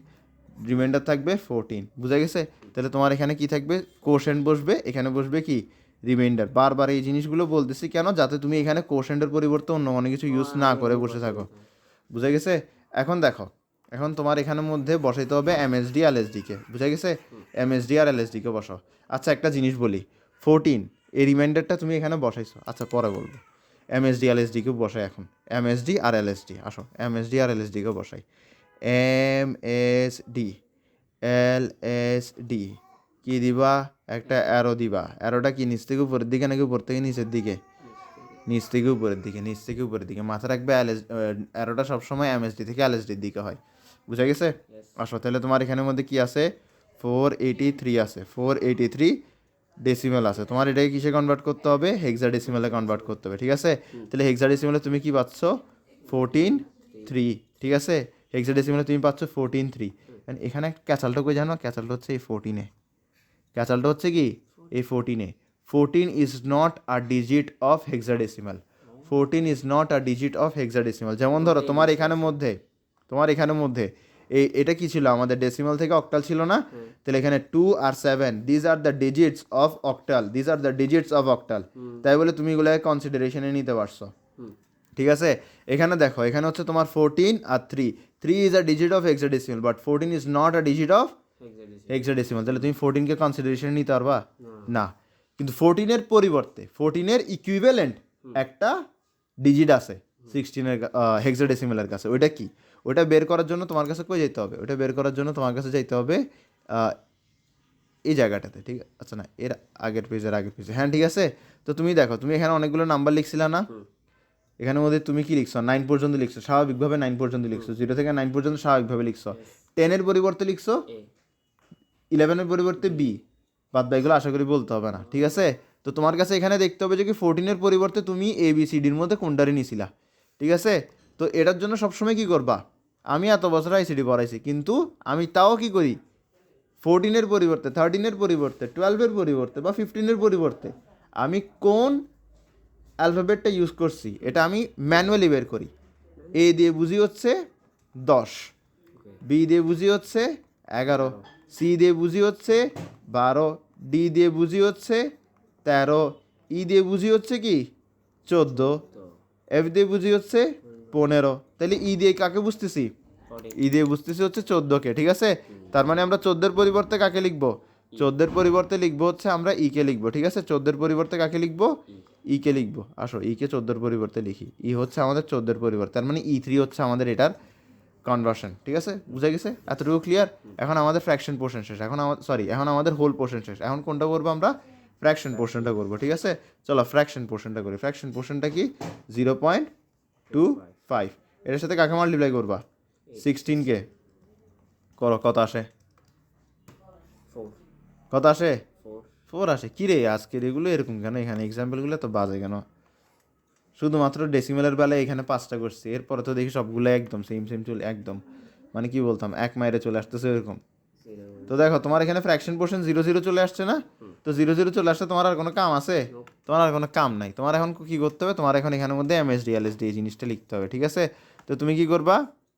S1: রিমাইন্ডার থাকবে 14। বুঝা গেছে? তাহলে তোমার এখানে কি থাকবে? কোশ্চেন্ট বসবে, এখানে বসবে কি? রিমাইন্ডার। বারবার এই জিনিসগুলো বলতেছি কেন? যাতে তুমি এখানে কোশ্চেন্টের পরিবর্তে অন্য কোনো কিছু ইউজ না করে বসে থাকো। বুঝা গেছে? এখন দেখো, এখন তোমার এখানের মধ্যে বসাইতে হবে এমএসডি আর এলএসডিকে। বুঝা গেছে? এমএসডি আর এলএসডিকে বসাও। আচ্ছা, একটা জিনিস বলি, 14 এই রিমাইন্ডারটা তুমি এখানে বসাইছো, আচ্ছা পরে বলবো। এমএসডি আর এলএসডিকে বসাই এখন। এমএসডি আর এলএসডি, আসো এমএসডি আর এলএসডিকে বসাই। এমএসডি এলএসডি কি দিবা? একটা অ্যারো দিবা। অ্যারোটা কি নিচ থেকে উপরের দিকে নাকি উপর থেকে নিচের দিকে? নিচ থেকে উপরের দিকে, নিচ থেকে উপরের দিকে। মাথা রাখবে অ্যারোটা সবসময় এমএসডি থেকে এলএসডির দিকে হয়। বুঝা গেছে? আসো, তাহলে তোমার এখানের মধ্যে কি আছে? 483 আছে, 483 ডেসিমেল আছে। তোমার এটাকে কিসে কনভার্ট করতে হবে? হেক্সাডেসিমেলে কনভার্ট করতে হবে, ঠিক আছে? তাহলে হেক্সাডেসিমেলে তুমি কি পাচ্ছ? 14.3, ঠিক আছে? হেক্সাডেসিমেলে তুমি পাচ্ছ 14.3। এখানে ক্যাচালটা কই জানো? ক্যাচালটা হচ্ছে এই 14-এ। ক্যাচালটা হচ্ছে কি? এই 14-এ। 14 is not a digit of hexadecimal. 14 is not a digit of hexadecimal. যেমন ধরো তোমার এখানের মধ্যে এটা কি ছিল? আমাদের ডেসিমাল থেকে অক্টাল ছিল না? তাহলে এখানে 2 আর 7, these are the digits of octal, these are the digits of octal. তাই বলে তুমি এগুলোকে কনসিডারেশনে নিতে পারছো, ঠিক আছে? এখানে দেখো, এখানে হচ্ছে তোমার 14 আর 3 is a digit of hexadecimal, but 14 is not a digit of hexadecimal. তাহলে তুমি 14-কে কনসিডারেশন নিতে পারবা না। কিন্তু 14-এর পরিবর্তে 14-এর ইকুইভ্যালেন্ট একটা ডিজিট আছে 16-এর হেক্সাডেসিমালের কাছে। ওইটা কি? ওইটা বের করার জন্য তোমার কাছে কই যেতে হবে? ওইটা বের করার জন্য তোমার কাছে যাইতে হবে এই জায়গাটাতে, ঠিক আছে? আচ্ছা না, এর আগের পেজে, হ্যাঁ ঠিক আছে। তো তুমি দেখো, তুমি এখানে অনেকগুলো নাম্বার লিখছিলে না? এখানের মধ্যে তুমি কি লিখছো 9 পর্যন্ত লিখছো, স্বাভাবিকভাবে 9 পর্যন্ত লিখছো, 0 থেকে 9 পর্যন্ত স্বাভাবিকভাবে লিখছো। 10-এর পরিবর্তে লিখছো
S2: এ
S1: 11-এর পরিবর্তে বি, বাদ বাকিগুলো আশা করি বলতে হবে না, ঠিক আছে। তো তোমার কাছে এখানে দেখতে হবে যে কি 14-এর পরিবর্তে তুমি এ বি সি ডির মধ্যে কোনটারই নিছিলা, ঠিক আছে। তো এটার জন্য সবসময় কি করবা, আমি এত বছর আইসিডি পড়াইছি কিন্তু আমি তাও কি করি 14-এর পরিবর্তে 13-এর পরিবর্তে 12-এর পরিবর্তে বা 15-এর পরিবর্তে আমি কোন অ্যালফাবেটটা ইউজ করছি এটা আমি ম্যানুয়ালি বের করি। এ দিয়ে বুঝি হচ্ছে 10,
S2: ওকে
S1: বি দিয়ে বুঝি হচ্ছে 11, সি দিয়ে বুঝি হচ্ছে 12, ডি দিয়ে বুঝি হচ্ছে 13, ই দিয়ে বুঝি হচ্ছে কি 14,
S2: তো
S1: এফ দিয়ে বুঝি হচ্ছে 15। তাহলে ই দিয়ে কাকে বুঝতেছি,
S2: 14
S1: ই দিয়ে বুঝতেছি হচ্ছে 14-কে, ঠিক আছে। তার মানে আমরা 14-এর পরিবর্তে কাকে লিখবো, 14-এর পরিবর্তে লিখবো হচ্ছে আমরা ই কে লিখবো, ঠিক আছে। 14-এর পরিবর্তে কাকে লিখবো, ই কে লিখবো। আসো ই কে 14-এর পরিবর্তে লিখি, ই হচ্ছে আমাদের 14-এর পরিবর্তে, তার মানে E3 হচ্ছে আমাদের এটার কনভার্সন, ঠিক আছে, বুঝা গেছে, এতটুকু ক্লিয়ার। এখন আমাদের ফ্র্যাকশন পোর্শন শেষ, এখন এখন আমাদের হোল পোর্শন শেষ। এখন কোনটা করবো আমরা, ফ্র্যাকশন পোর্শনটা করবো, ঠিক আছে। চলো ফ্র্যাকশন পোর্শনটা করি। ফ্র্যাকশন পোর্শনটা কি 0.25, এটার সাথে কাকে মাল্টিপ্লাই করবা 16-কে, করো কত আসে,
S2: 4
S1: কত আসে
S2: 4
S1: 4 আসে। কী রে আজকের এগুলো এরকম কেন, এখানে এক্সাম্পলগুলো তো বাজে কেন, শুধুমাত্র ডেসিমেলের বেলায় এখানে 5টা করছি, এরপরে তো দেখি সবগুলো একদম সেম সেম চলে, একদম মানে কি বলতাম এক মাইরে চলে আসতেছে এরকম।
S2: 0
S1: তো দেখো তোমার এখানে ফ্র্যাকশন পোর্শন 0 0 চলে আসছে না, তো 0 0 চলে আসছে, তোমার আর কোনো কাম আছে, তোমার আর কোনো কাম নাই। তোমার এখন কি করতে হবে, তোমার এখন এখানের মধ্যে এমএসডি এলএসডি এই জিনিসটা লিখতে হবে, ঠিক আছে। তো তুমি কি করবা,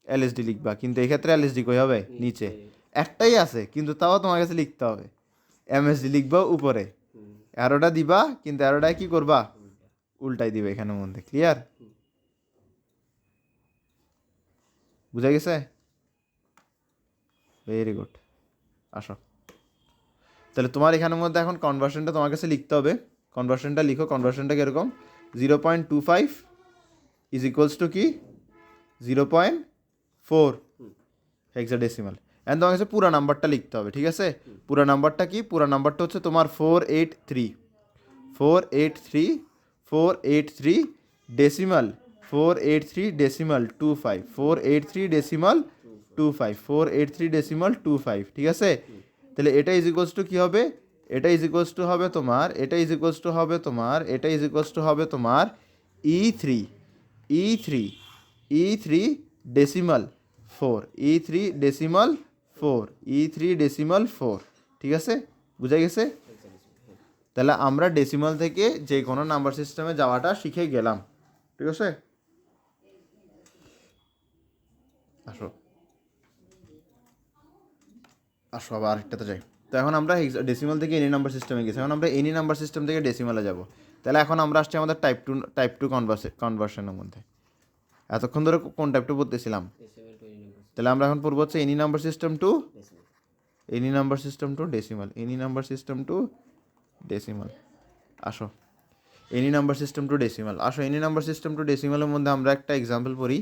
S1: এলএসডি লিখবা, কিন্তু এই ক্ষেত্রে এলএসডি কই হবে, নিচে একটাই আছে কিন্তু তাও তোমার কাছে লিখতে হবে। এমএসডি লিখবা উপরে, অ্যারোটা দিবা কিন্তু অ্যারোটায় কি করবা, উল্টাই দিবে এখানের মধ্যে, ক্লিয়ার, বুঝা গেছে, ভেরি গুড। আসো তাহলে তোমার এখানের মধ্যে এখন কনভার্সনটা তোমার কাছে লিখতে হবে, কনভার্সনটা লিখো। কনভার্সনটা কীরকম, 0.25 ইজ ইকুয়ালস টু কি 0.4 হেক্সাডেসিমাল। অ্যান্ড তোমার কাছে পুরো নাম্বারটা লিখতে হবে, ঠিক আছে। পুরো নাম্বারটা কি, পুরো নাম্বারটা হচ্ছে তোমার 483 ডেসিমাল 483 ডেসিমাল 25 483 ডেসিমাল 25 ঠিক আছে। তাহলে এটা ইজ ইকুয়ালস টু কী হবে, এটা ইজ ইকুয়ালস টু হবে তোমার, এটা ইজ ইকুয়ালস টু হবে তোমার, এটা ইজ ইকুয়ালস টু হবে তোমার E3 E3 E3 decimal 4 E3 decimal 4 E3 decimal 4, ঠিক আছে, বুঝা গেছে। তাহলে আমরা ডেসিমাল থেকে যে কোনো নাম্বার সিস্টেমে যাওয়াটা শিখে গেলাম, ঠিক আছে। আসো আসো আবার আরেকটাতে যাই। তো এখন আমরা ডেসিমাল থেকে এনি নাম্বার সিস্টেমে গেছি, এখন আমরা এনি নাম্বার সিস্টেম থেকে ডেসিমালে যাব। তাহলে এখন আমরা আসছি আমাদের টাইপ টু কনভার্সনের মধ্যে। এতক্ষণ ধরে কোন টাইপ টু বলতেছিলাম,
S2: decimal to any number
S1: তাহলে আমরা এখন পড়বো হচ্ছে any number system to
S2: decimal
S1: any number system to decimal, any number system to decimal. আসো any number system to decimal, আসো এনি নাম্বার সিস্টেম টু ডেসিমালের মধ্যে আমরা একটা এক্সাম্পল পড়ি।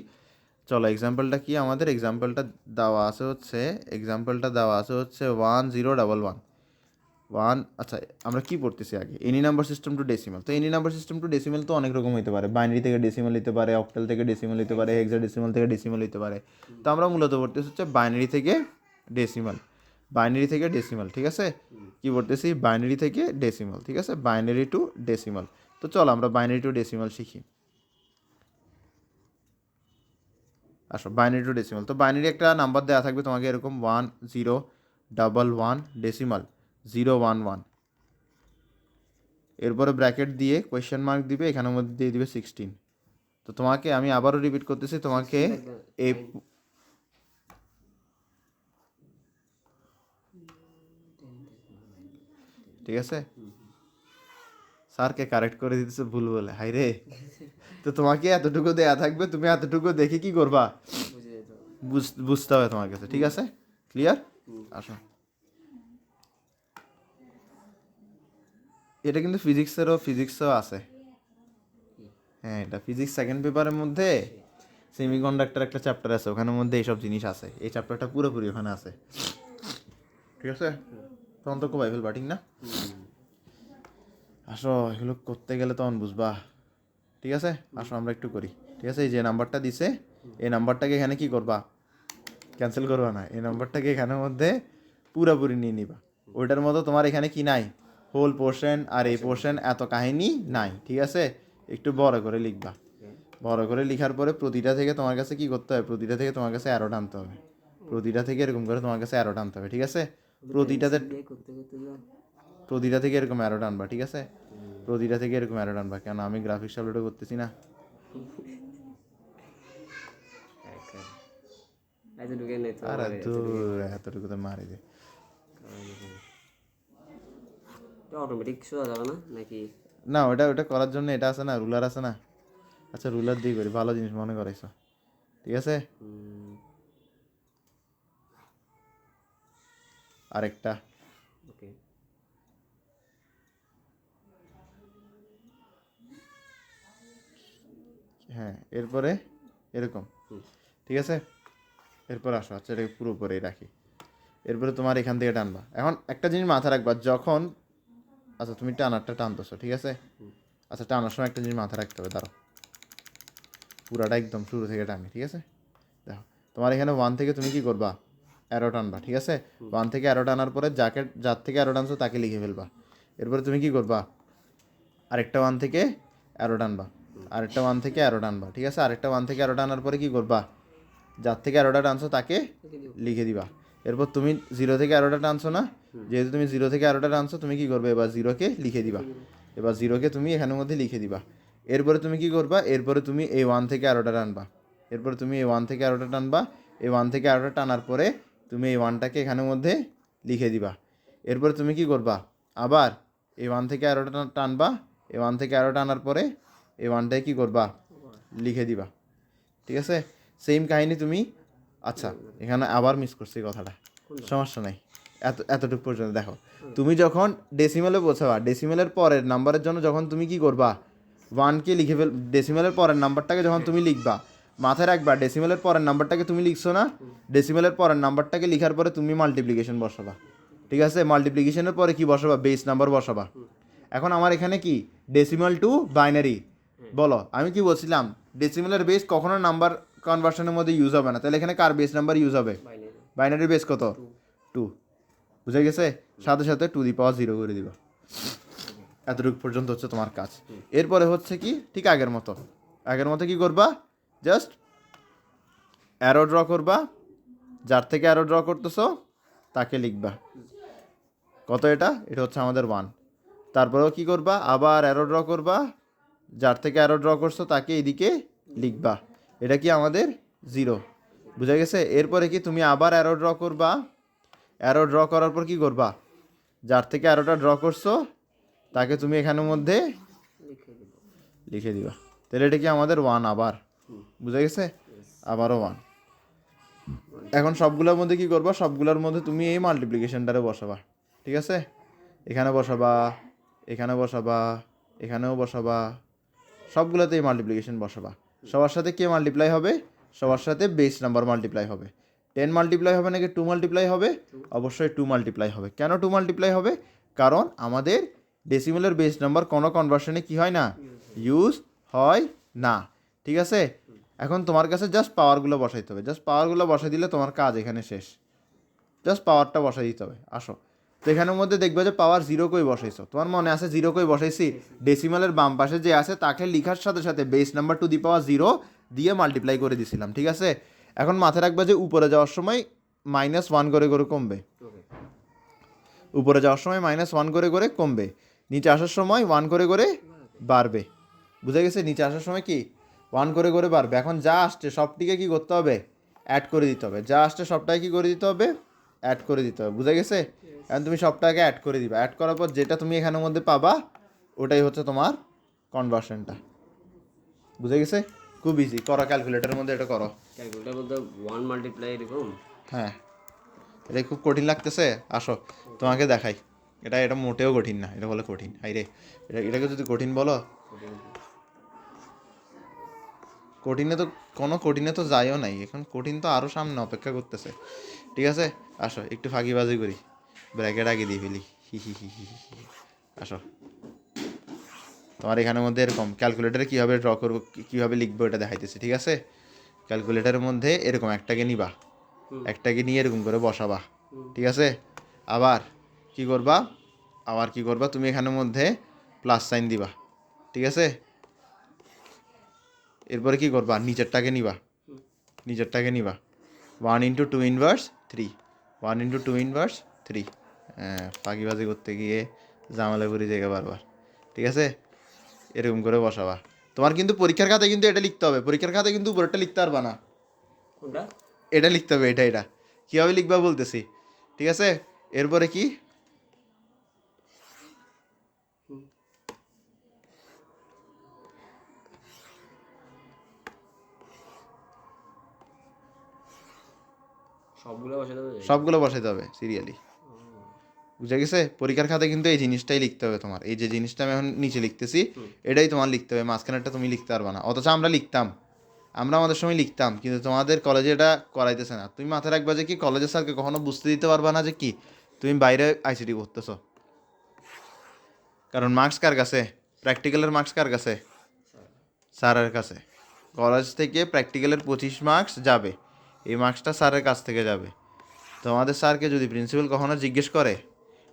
S1: চলো এক্সাম্পলটা কি, আমাদের এক্সাম্পলটা দেওয়া আছে হচ্ছে 1011 আচ্ছা আমরা কি পড়তেছি আগে, any number system to decimal. তো any number system to decimal তো অনেক রকম হতে পারে, বাইনারি থেকে ডেসিমাল হতে পারে, অক্টাল থেকে ডেসিমাল হতে পারে, হেক্সাডেসিমাল থেকে ডেসিমাল হতে পারে। তো আমরা মূলত পড়তেছি হচ্ছে বাইনারি থেকে ডেসিমাল, বাইনারি থেকে ডেসিমাল, ঠিক আছে। কি পড়তেছি, বাইনারি থেকে ডেসিমাল, ঠিক আছে, বাইনারি টু ডেসিমাল। তো চলো আমরা বাইনারি টু ডেসিমাল শিখি। আসো বাইনারি টু ডেসিমাল, তো বাইনারি একটা নাম্বার দেওয়া থাকবে তোমাকে এরকম 1011 ডেসিমাল 011, এরপরে ব্র্যাকেট দিয়ে কোয়েশ্চেন মার্ক দিবে, এখানের মধ্যে দিয়ে দিবে 16। তো তোমাকে আমি আবারও রিপিট করতেছি, তোমাকে এই ঠিক আছে, স্যারকে কারেক্ট করে দিতেছে ভুল বলে, হাই রে। তো তোমাকে এতটুকু দেয়া থাকবে, তুমি এতটুকু দেখে কি করবা,
S2: বুঝে যেতে হবে
S1: বুঝতে হবে তোমার কাছে, ঠিক আছে, ক্লিয়ার। আসো এটা কিন্তু ফিজিক্সেও আছে, হ্যাঁ এটা ফিজিক্স সেকেন্ড পেপারের মধ্যে সেমিকন্ডাক্টর একটা চ্যাপ্টার আছে, ওখানের মধ্যে এইসব জিনিস আছে, এই চ্যাপ্টারটা পুরোপুরি ওখানে আছে, ঠিক আছে। তখন তো কোবাই ফেলবা, ঠিক না। আসো এগুলো করতে গেলে তখন বুঝবা, ঠিক আছে, আসো আমরা একটু করি। ঠিক আছে, এই যে নাম্বারটা দিছে, এই নাম্বারটাকে এখানে কি করবা, ক্যান্সেল করবা না, এই নাম্বারটাকে এখানের মধ্যে পুরোপুরি নিয়ে নিবা। ওইটার মতো তোমার এখানে কি নাই, হোল পোর্শন আর এই পোর্শন এত কাহিনী নাই। ঠিক আছে, একটু বড় করে লিখবা। বড় করে লিখার পরে প্রতিটা থেকে তোমার কাছে কি করতে হবে, প্রতিটা থেকে তোমার কাছে অ্যারো টানতে হবে। প্রতিটা থেকে এরকম করে তোমার কাছে অ্যারো টানতে হবে। ঠিক আছে, প্রতিটাতে
S2: করতে করতে যাও।
S1: প্রতিটা থেকে এরকম অ্যারো টানবা। ঠিক আছে, প্রতিটা থেকে এরকম অ্যারো টানবা, কেন আমি গ্রাফিক্স আপলোড করতেছি না।
S2: আচ্ছা ঢুকে নেই তো
S1: আর এতটুকু তো মারি দে।
S2: অটোমেটিক শোয়া যাবে না নাকি?
S1: না, ওটা ওটা করার জন্য এটা আছে না, রুলার আছে না। আচ্ছা রুলার দিয়ে করি, ভালো জিনিস মনে করাইছো। ঠিক আছে, আরেকটা।
S2: ওকে।
S1: হ্যাঁ, এরপরে এরকম। ঠিক আছে, এরপর আসো, আচ্ছা এটাকে পুরো পরেই রাখি। এরপরে তোমার এখান থেকে টানবা। এখন একটা জিনিস মাথায় রাখবা, যখন আচ্ছা তুমি টানারটা টানতেছো, ঠিক আছে, আচ্ছা টানার সময় একটা জিনিস মাথায় রাখতে হবে, দাঁড়ো পুরাটা একদম শুরু থেকে টানি। ঠিক আছে, দেখো তোমার এখানে 1 থেকে তুমি কি করবা, অ্যারো টানবা। ঠিক আছে, 1 থেকে অ্যারো টানার পরে যার থেকে অ্যারো টানছো তাকে লিখে ফেলবা। এরপরে তুমি কি করবা, আরেকটা 1 থেকে অ্যারো টানবা, আরেকটা 1 থেকে অ্যারো টানবা। ঠিক আছে, আরেকটা 1 থেকে অ্যারো টানার পরে কি করবা, যার থেকে অ্যারোটা টানছো তাকে লিখে দিবা। এরপর তুমি 0 থেকে অ্যারোটা টানছো না, যেহেতু তুমি 0 থেকে অ্যারোটা টানছো, তুমি কি করবে, এবার 0কে লিখে দিবা। এবার 0কে তুমি এখানের মধ্যে লিখে দিবা। এরপরে তুমি কি করবা, এরপরে তুমি এই 1 থেকে অ্যারোটা টানবা। এরপরে তুমি এই 1 থেকে অ্যারোটা টানবা। এই 1 থেকে অ্যারোটা টানার পরে তুমি এই 1টাকে এখানের মধ্যে লিখে দিবা। এরপরে তুমি কি করবা, আবার এই 1 থেকে অ্যারোটা টানবা। এই 1 থেকে অ্যারোটা টানার পরে এই 1টাকে কি করবা, লিখে দিবা। ঠিক আছে, সেম কাহিনী তুমি। আচ্ছা এখানে আবার মিস করছি কথাটা, সমস্যা নাই, এতটুকু পর্যন্ত দেখো। তুমি যখন ডেসিমেলে পৌঁছাবা, ডেসিমেলের পরের নাম্বারের জন্য যখন তুমি কি করবা, 1কে লিখে ডেসিমেলের পরের নাম্বারটাকে যখন তুমি লিখবা, মাথায় রাখবা ডেসিমেলের পরের নাম্বারটাকে তুমি লিখছো না, ডেসিমেলের পরের নাম্বারটাকে লিখার পরে তুমি মাল্টিপ্লিকেশন বসাবা। ঠিক আছে, মাল্টিপ্লিকেশনের পরে কি বসাবা, বেস নাম্বার বসাবা। এখন আমার এখানে কি ডেসিমাল টু বাইনারি, বলো আমি কি বলছিলাম, ডেসিমেলের বেস কখনো নাম্বার কনভার্সনের মধ্যে ইউজ হবে না, তাহলে এখানে কার বেস নাম্বার ইউজ হবে, বাইনারির বেস কত, 2। বুঝে গেছে, সাথে সাথে 2 the power 0 করে দিবা। এতটুকু পর্যন্ত হচ্ছে তোমার কাজ। এরপরে হচ্ছে কি, ঠিক আগের মতো কি করবা, জাস্ট অ্যারো ড্র করবা, যার থেকে অ্যারো ড্র করতেছো তাকে লিখবা। কত এটা, এটা হচ্ছে আমাদের 1। তারপরেও কি করবা, আবার অ্যারো ড্র করবা, যার থেকে অ্যারো ড্র করছো তাকে এইদিকে লিখবা। এটা কি আমাদের 0, বুঝা গেছে। এরপরে কি তুমি আবার অ্যারো ড্র করবা, অ্যারো ড্র করার পর কি করবা, যার থেকে অ্যারোটা ড্র করছো তাকে তুমি এখানের মধ্যে লিখে দিবা। তাহলে এটা কি আমাদের 1 আবার, বুঝা গেছে, আবারও 1। এখন সবগুলোর মধ্যে কি করবা, সবগুলোর মধ্যে তুমি এই মাল্টিপ্লিকেশনটারে বসাবা। ঠিক আছে, এখানে বসাবা, এখানে বসাবা, এখানেও বসাবা, সবগুলোতে এই মাল্টিপ্লিকেশন বসাবা। সবার সাথে কে মাল্টিপ্লাই হবে, সবার সাথে বেস নাম্বার মাল্টিপ্লাই হবে। 10 মাল্টিপ্লাই হবে নাকি 2 মাল্টিপ্লাই হবে, অবশ্যই 2 মাল্টিপ্লাই হবে। কেন 2 মাল্টিপ্লাই হবে, কারণ আমাদের ডেসিমেলের বেস নাম্বার কোনো কনভার্সনে কি হয় না, ইউজ হয় না। ঠিক আছে, এখন তোমার কাছে জাস্ট পাওয়ারগুলো বসাইতে হবে, জাস্ট পাওয়ারগুলো বসাই দিলে তোমার কাজ এখানে শেষ। জাস্ট পাওয়ারটা বসাই দিতে হবে। আসো, তো এখানের মধ্যে দেখবে যে পাওয়ার 0 কই বসাইছো, তোমার মনে আছে 0 কই বসাইছি, ডেসিমালের বাম পাশে যে আছে তাকে লিখার সাথে সাথে বেস নাম্বার 2 the power 0 দিয়ে মাল্টিপ্লাই করে দিছিলাম। ঠিক আছে, এখন মাথায় রাখবে যে উপরে যাওয়ার সময় -1 করে করে কমবে, উপরে যাওয়ার সময় -1 করে করে কমবে, নিচে আসার সময় 1 করে করে বাড়বে। বুঝে গেছে, নিচে আসার সময় কি 1 করে করে বাড়বে। এখন যা আসছে সবটিকে কি করতে হবে, অ্যাড করে দিতে হবে, যা আসছে সবটাকে কি করে দিতে হবে, অ্যাড করে দিতে হবে। বুঝে গেছে, এখন তুমি সবটাকে অ্যাড করে দিবা, অ্যাড করার পর যেটা তুমি এখানের মধ্যে পাবা ওটাই হচ্ছে তোমার কনভার্সনটা। বুঝে গেছে, খুব ইজি, করো ক্যালকুলেটারের মধ্যে এটা করো।
S2: ক্যালকুলেটর বলতে 1 মাল্টিপ্লাই এরকম।
S1: হ্যাঁ, এটা খুব কঠিন লাগতেছে, আসো তোমাকে দেখাই। এটা মোটেও কঠিন না, এটা বলে কঠিন, হাই রে, এটাকে যদি কঠিন বলো, কঠিনে তো যাইও নাই, এখন কঠিন তো আরও সামনে অপেক্ষা করতেছে। ঠিক আছে, আসো একটু ফাঁকিবাজি করি, ব্র্যাকেট আগে দিয়ে ফেলি, হি হি হি হি হি। আসো, তোমার এখানের মধ্যে এরকম ক্যালকুলেটারে কীভাবে ড্র করবো, কীভাবে লিখবো এটা দেখাইতেছি, ঠিক আছে? ক্যালকুলেটারের মধ্যে এরকম একটাকে নিবা, একটাকে নিয়ে এরকম করে বসাবা, ঠিক আছে? আবার কি করবা, তুমি এখানের মধ্যে প্লাস সাইন দিবা, ঠিক আছে? এরপরে কি করবা, নিচেরটাকে নিবা 1 × 2 * 3, 1 × 2 * 3। ফাঁকিবাজি করতে গিয়ে জামালে পড়ে জায়গা বারবার, ঠিক আছে? এরকম করে বসাবা। তোমার কিন্তু পরীক্ষার খাতায় কিন্তু এটা লিখতে হবে, পরীক্ষার খাতায় কিন্তু উপরেরটা লিখতে পারবা না,
S2: কোনটা?
S1: এটা লিখতে হবে, এটা কীভাবে লিখবা বলতেছি, ঠিক আছে? এরপরে কি, সবগুলো বসাতে হবে সিরিয়ালি, বুঝে গেছে? পরীক্ষার খাতায় কিন্তু এই জিনিসটাই লিখতে হবে তোমার, এই যে জিনিসটা আমি এখন নিচে লিখতেছি এটাই তোমার লিখতে হবে, মাঝখানেরটা তুমি লিখতে পারবা না। অথচ আমরা আমাদের সময় লিখতাম, কিন্তু তোমাদের কলেজে এটা করাইতেছে না। তুমি মাথায় রাখবা যে কি, কলেজের স্যারকে কখনো বুঝতে দিতে পারবা না যে কি তুমি বাইরে আইসিটি করতেছো। কারণ মার্কস কার কাছে, প্র্যাকটিক্যালের মার্কস কার কাছে, স্যারের কাছে। কলেজ থেকে প্র্যাকটিক্যালের 25 মার্কস যাবে, এই মার্কসটা স্যারের কাছ থেকে যাবে। তোমাদের স্যারকে যদি প্রিন্সিপাল কখনো জিজ্ঞেস করে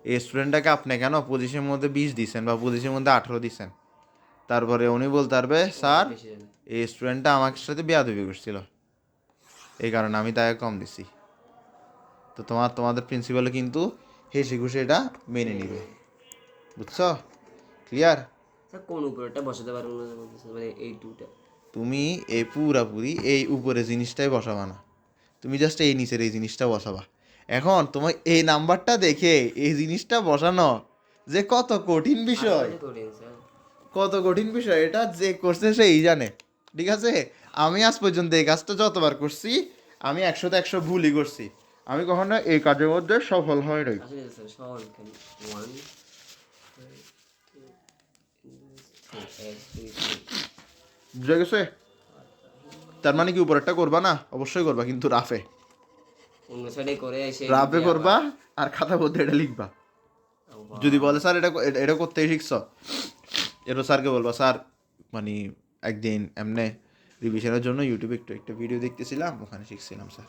S1: এই স্টুডেন্টটাকে আপনি কেন 25-এর মধ্যে 20 দিচ্ছেন বা 25-এর মধ্যে 18 দিচ্ছেন, তারপরে উনি বলতে পারবে স্যার এই স্টুডেন্টটা আমার সাথে বেয়াদবি করছিল, এই কারণে আমি তাকে কম দিছি। তো তোমাদের প্রিন্সিপালও কিন্তু হেসে খুশি এটা মেনে নিবে, বুঝছো? ক্লিয়ার?
S2: কোন উপরেটা বসাতে পারবো না মানে এই টুটা?
S1: তুমি এই পুরাপুরি এই উপরে জিনিসটাই বসাবা না, তুমি জাস্ট এই নিচের এই জিনিসটা বসাবা। এখন তোমার এই নাম্বারটা দেখে এই জিনিসটা বসানো যে কত কঠিন বিষয়, এটা যে করছে সেই জানে, ঠিক আছে? আমি আজ পর্যন্ত এই কাজটা যতবার করছি আমি 100-তে 100 ভুলই করছি, আমি কখনো এই কাজের মধ্যে সফল হয় নাই। বুঝে গেছে? তার মানে কি উপরেরটা করবা না? অবশ্যই করবা, কিন্তু রাফে করবা, আর খাতা বলতে এটা লিখবা। যদি বলে স্যার এটা করতেই শিখছ, এরপর স্যারকে বলবা স্যার মানে একদিন এমনি রিভিশনের জন্য ইউটিউবে একটা ভিডিও দেখতেছিলাম, ওখানে শিখছিলাম স্যার।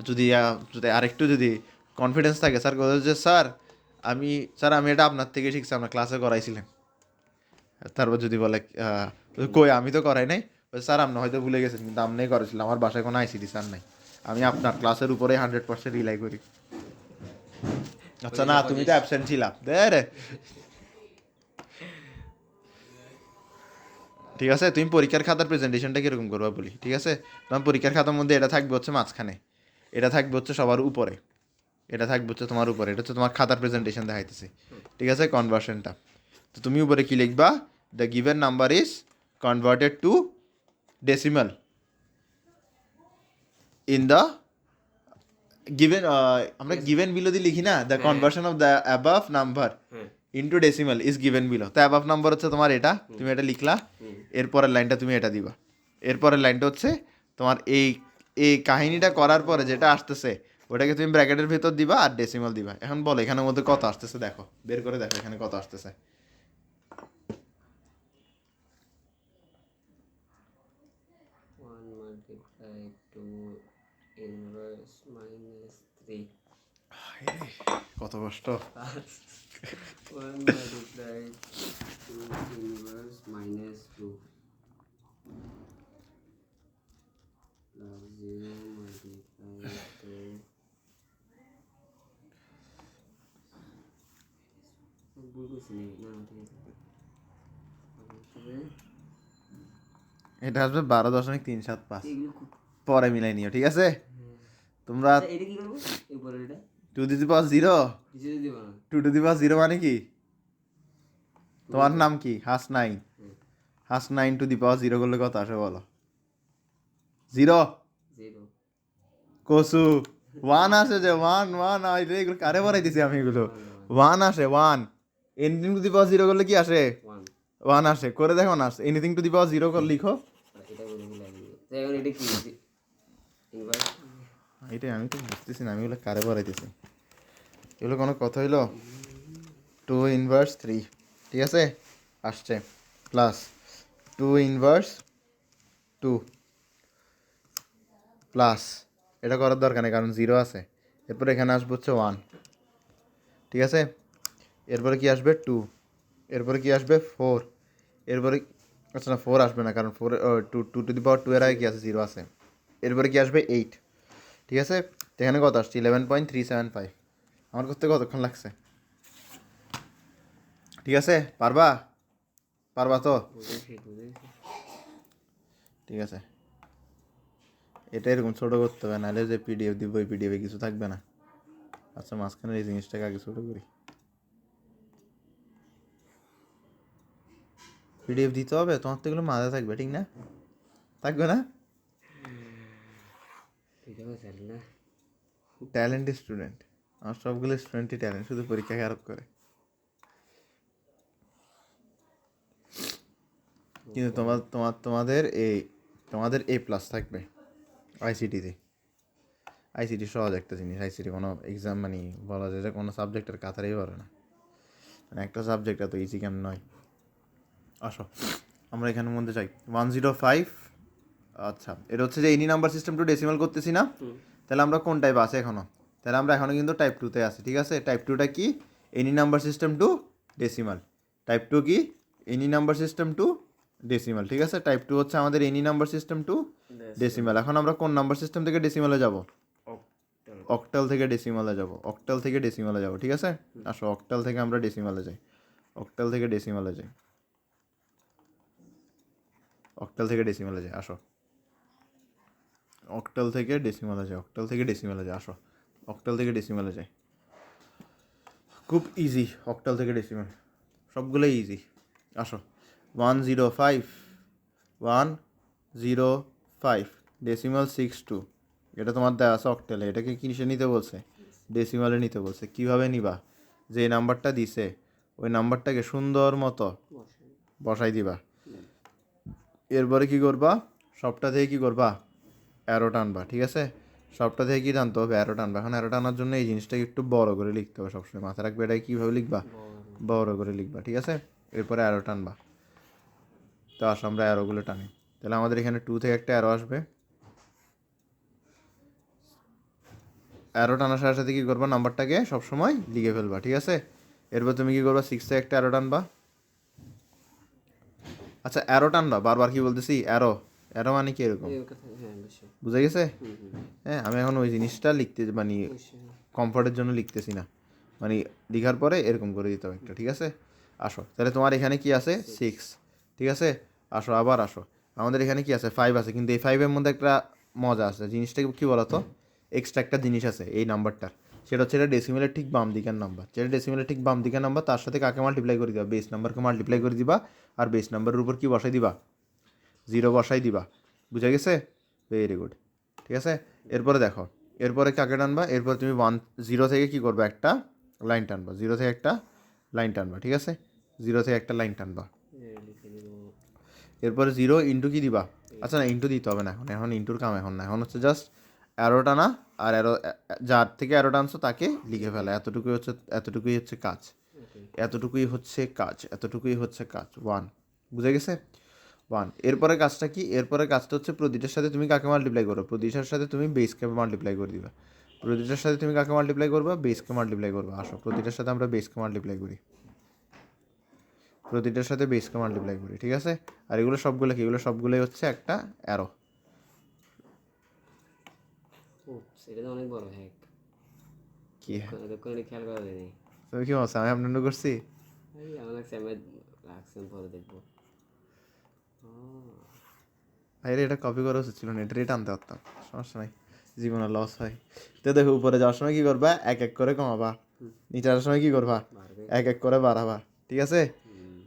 S1: যদি আরেকটু যদি কনফিডেন্স থাকে, স্যার বলে যে স্যার আমি এটা আপনার থেকে শিখছি, আপনার ক্লাসে করাইছিলেন। তারপর যদি বলে কই আমি তো করাই নাই, স্যার আপনি হয়তো ভুলে গেছেন, কিন্তু আপনি করেছিলেন, আমার বাসায় কোনো আইসিডি স্যার নাই, আমি আপনার ক্লাসের উপরে 100% রিলাই করি। আচ্ছা না, তুমি তো অ্যাবসেন্ট ছিলা রে। ঠিক আছে, তুমি পরীক্ষার খাতার প্রেজেন্টেশনটা কিরকম করবা বলি, ঠিক আছে? তোমার পরীক্ষার খাতার মধ্যে এটা থাকবে হচ্ছে মাঝখানে, এটা থাকবে হচ্ছে সবার উপরে, এটা থাকবে হচ্ছে তোমার উপরে, এটা হচ্ছে তোমার খাতার প্রেজেন্টেশন দেখাইতেছি, ঠিক আছে? কনভার্সনটা তো তুমি উপরে কি লিখবা, the given number is converted to decimal in the given, আমরা গিভেন বিলো দিয়ে লিখি না, the conversion of the above number into decimal is given below. তো অ্যাবাভ নাম্বার হচ্ছে তোমার এটা, তুমি এটা লিখলা, এরপরের লাইনটা তুমি এটা দিবা, এরপরের লাইনটা হচ্ছে তোমার এই কাহিনীটা করার পরে যেটা আসতেছে ওটাকে তুমি ব্র্যাকেটের ভেতর দিবা আর ডেসিমাল দিবা। এখন বলো এখানের মধ্যে কত আসতেছে, দেখো বের করে দেখো এখানে কত আসতেছে।
S2: 1 × 2
S1: কত কষ্ট।
S2: 1 × 2 -2
S1: এটা আসবে 12.375, পরে মিলাই নিও, ঠিক আছে? তোমরা 2 to the power 0, 2 to the পাওয়ার 0 মানে কি? তোমার নাম কি? হাস9, হাস9 টু দি পাওয়ার 0 করলে কত আসে বলো? 0 কসু 1 আসে, যে 1 এগুলো কারে বাড়াইতেছি আমি, এগুলো 1 আসে, 1 এনিথিং টু দি পাওয়ার 0 করলে কি আসে? 1 আসে। করে দেখো না, এনিথিং টু দি পাওয়ার 0 করে লিখো। এটাই আমি তো বুঝতেছি না, আমি এগুলো কারে বাড়াইতেছি, এগুলো কোনো কথা হইলো? 2 × 3, ঠিক আছে? আসছে প্লাস 2 ইনভার্স 2 প্লাস, এটা করার দরকার নেই কারণ 0 আছে। এরপরে এখানে আসবে হচ্ছে 1, ঠিক আছে। এরপরে কি আসবে 2, এরপরে কি আসবে 4, এরপরে আচ্ছা না 4 আসবে না কারণ 4 2 টু দি পাওয়ার 2 এর আগে কি আছে 0 আছে। এরপরে কি আসবে 8, ঠিক আছে। তো এখানে কত আসছে 11.375। আমার করতে কতক্ষণ লাগছে? ঠিক আছে, পারবা পারবা তো?
S2: বুঝেছি।
S1: ঠিক আছে, এটা এরকম ছোটো করতে হবে, নাহলে যে পিডিএফ দিব ওই পিডিএফে কিছু থাকবে না। আচ্ছা মাঝখানে এই জিনিসটাকে আগে ছোটো করি, পিডিএফ দিতে হবে তোমার তো এগুলো মাথায় থাকবে, ঠিক না? থাকবে না?
S2: না
S1: ট্যালেন্ট স্টুডেন্ট, আমার সবগুলো স্টুডেন্টই ট্যালেন্ট, শুধু পরীক্ষা খারাপ করে। কিন্তু তোমাদের এ প্লাস থাকবে আইসিটিতে। আইসিটি সহজ একটা জিনিস, আইসিটি কোনো এক্সাম মানে বলা যায় যে কোনো সাবজেক্টের কাতারেই পারে না, মানে একটা সাবজেক্ট এত ইজি কেন নয়। আসো আমরা এখানের মধ্যে যাই 105। আচ্ছা এটা হচ্ছে যে any number system to decimal করতেছি না, তাহলে আমরা কোন টাইপ আছে এখনও? তাহলে আমরা এখনও কিন্তু টাইপ 2তে আছি, ঠিক আছে। টাইপ 2টা কি? Any number system to decimal. Type 2 কি? Any number system to decimal, ঠিক আছে। টাইপ 2 হচ্ছে আমাদের any number system to decimal. এখন আমরা কোন নাম্বার সিস্টেম থেকে ডেসিমালে যাব? অক্টাল থেকে ডেসিমালে যাব, অক্টাল থেকে ডেসিমালে যাব, ঠিক আছে। আসো অক্টাল থেকে আমরা ডেসিমালে যাই, অক্টাল থেকে ডেসিমালে যাই, অক্টাল থেকে ডেসিমালে যাই। আসো অক্টাল থেকে ডেসিমালে যাই, অক্টাল থেকে ডেসিমালে যাই। আসো অক্টাল থেকে ডেসিমালে যাই, খুব ইজি। অক্টাল থেকে ডেসিমাল সবগুলোই ইজি। আসো 105, 105 ডেসিমাল 62, এটা তোমার দেওয়া আছে অক্টালে। এটাকে কিসে নিতে বলছে? ডেসিমালে নিতে বলছে। কীভাবে নিবা? যে নাম্বারটা দিছে ওই নাম্বারটাকে সুন্দর মতো বসাই দিবা। এরপরে কি করবা? সবটা থেকে কি করবা? অ্যারো টানবা, ঠিক আছে। সবটা থেকে কি টানতে হবে? অ্যারো টানবা। এখন অ্যারো টানার জন্য এই জিনিসটাকে একটু বড় করে লিখতে হবে, সবসময় মাথায় রাখবে। এটাই কীভাবে লিখবা? বড় করে লিখবা, ঠিক আছে। এরপরে অ্যারো টানবা। তো আসো আমরা অ্যারোগুলো টানি। তাহলে আমাদের এখানে 2 থেকে একটা অ্যারো আসবে। অ্যারো টানার সাথে সাথে কী করবা? নাম্বারটাকে সবসময় লিখে ফেলবা, ঠিক আছে। এরপর তুমি কী করবা? 6 থেকে একটা অ্যারো টানবা। আচ্ছা অ্যারো টানবা, বারবার কি বলতেছি? অ্যারো, অ্যারো মানে কি এরকম, বুঝে গেছে? হ্যাঁ আমি এখন ওই জিনিসটা লিখতে মানে কমফর্টের জন্য লিখতেছি না, মানে লিখার পরে এরকম করে দিতে হবে একটা, ঠিক আছে। আসো তাহলে তোমার এখানে কি আছে? 6, ঠিক আছে। আসো আবার আসো, আমাদের এখানে কি আছে? 5 আছে, কিন্তু এই 5-এর মধ্যে একটা মজা আছে। জিনিসটা কি বলতো? এক্সট্রা একটা জিনিস আছে এই নাম্বারটার, সেটা হচ্ছে এটা ডেসিমেলের ঠিক বাম দিকের নাম্বার। যেটা ডেসিমেলের ঠিক বাম দিকের নাম্বার, তার সাথে কাকে মাল্টিপ্লাই করে দিবা? বেস নাম্বারকে মাল্টিপ্লাই করে দিবা। আর বেস নাম্বারের উপর কি বসাই দিবা? 0 বসাই দিবা, বুঝা গেছে? ভেরি গুড, ঠিক আছে। এরপরে দেখো, এরপরে কাকে টানবা? এরপর তুমি 0 থেকে কি করবা? একটা লাইন টানবা, 0 থেকে একটা লাইন টানবা, ঠিক আছে। 0 থেকে একটা লাইন টানবা। এরপরে 0 ইন্টু কি দিবা? আচ্ছা না ইন্টু দিতে হবে না, এখন এখন ইন্টুর কাম এখন না, এখন হচ্ছে জাস্ট অ্যারো টানা। আর অ্যারো যার থেকে অ্যারো টানছো তাকে লিখে ফেলা, এতটুকুই হচ্ছে, এতটুকুই হচ্ছে কাজ, এতটুকুই হচ্ছে কাজ, এতটুকুই হচ্ছে কাজ। 1, বুঝে গেছে? 1। এরপরে কাজটা কি? এরপরে কাজটা হচ্ছে প্রতিটার সাথে তুমি কাকে মাল্টিপ্লাই করো? প্রতিটার সাথে তুমি বেসকে মাল্টিপ্লাই করে দিবা। প্রতিটার সাথে তুমি কাকে মাল্টিপ্লাই করবা? বেসকে মাল্টিপ্লাই করবা। আসো প্রতিটার সাথে আমরা বেসকে মাল্টিপ্লাই করি, প্রতিটার সাথে বেসকে মাল্টিপ্লাই করি, ঠিক আছে। আর এগুলো সবগুলো কি? এগুলো সবগুলোই হচ্ছে একটা অ্যারো।
S2: সেটা তো অনেক বড় হ্যাক,
S1: কি
S2: কোনো খেয়াল করা যায়নি।
S1: তুমি কি বলছো? আমি আপনার করছি?
S2: আমার লাগছে আমি রাখছেন, পরে দেখবো।
S1: আরে এটা কপি করা উচিত ছিল না, এটা রেট আনতে পারতাম, সমস্যা নাই, জীবনে লস হয়। তো দেখো উপরে যাওয়ার সময় কি করবা? এক এক করে কমাবা, নিচে আসার সময় কি করবা? এক এক করে বাড়াবা, ঠিক আছে।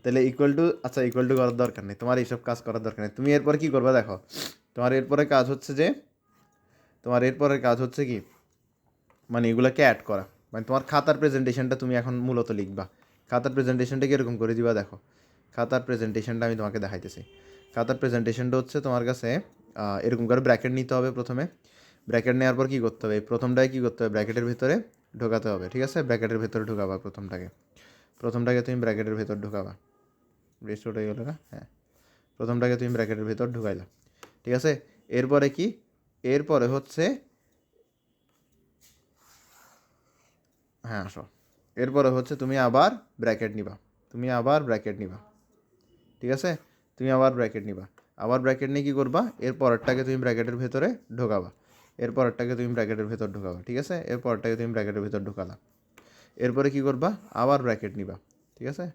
S1: তাহলে ইকুয়াল টু, আচ্ছা ইকুয়াল টু করার দরকার নেই, তোমার এইসব কাজ করার দরকার নেই। তুমি এরপরে কি করবা? দেখো তোমার এরপরে কাজ হচ্ছে যে, তোমার এরপরের কাজ হচ্ছে কি, মানে এগুলোকে অ্যাড করা। মানে তোমার খাতার প্রেজেন্টেশনটা তুমি এখন মূলত লিখবা। খাতার প্রেজেন্টেশনটা কীরকম করে দিবা? দেখো খাতার প্রেজেন্টেশনটা আমি তোমাকে দেখাইতেছি। খাতার প্রেজেন্টেশনটা হচ্ছে তোমার কাছে এরকম করে ব্র্যাকেট নিতে হবে প্রথমে। ব্র্যাকেট নেওয়ার পর কী করতে হবে? এই প্রথমটায় কী করতে হবে? ব্র্যাকেটের ভিতরে ঢোকাতে হবে, ঠিক আছে। ব্র্যাকেটের ভেতরে ঢোকাবা প্রথমটাকে, প্রথমটাকে তুমি ব্র্যাকেটের ভেতর ঢোকাবা, বেশ ছোট হয়ে গেল না? হ্যাঁ, প্রথমটাকে তুমি ব্র্যাকেটের ভেতর ঢুকাইলা, ঠিক আছে। এরপরে কি, এরপরে হচ্ছে, হ্যাঁ আসো, এরপরে হচ্ছে তুমি আবার ব্র্যাকেট নিবা, তুমি আবার ব্র্যাকেট নিবা, ঠিক আছে। তুমি আবার ব্র্যাকেট নিবা, আবার ব্র্যাকেট নিয়ে কী করবা, এর পরেরটাকে তুমি ব্র্যাকেটের ভেতরে ঢোকাবা, এর পরেরটাকে তুমি ব্র্যাকেটের ভেতর ঢোকাবা, ঠিক আছে। এর পরেরটাকে তুমি ব্র্যাকেটের ভেতর ঢোকালা, এরপরে কী করবা, আবার ব্র্যাকেট নিবা, ঠিক আছে।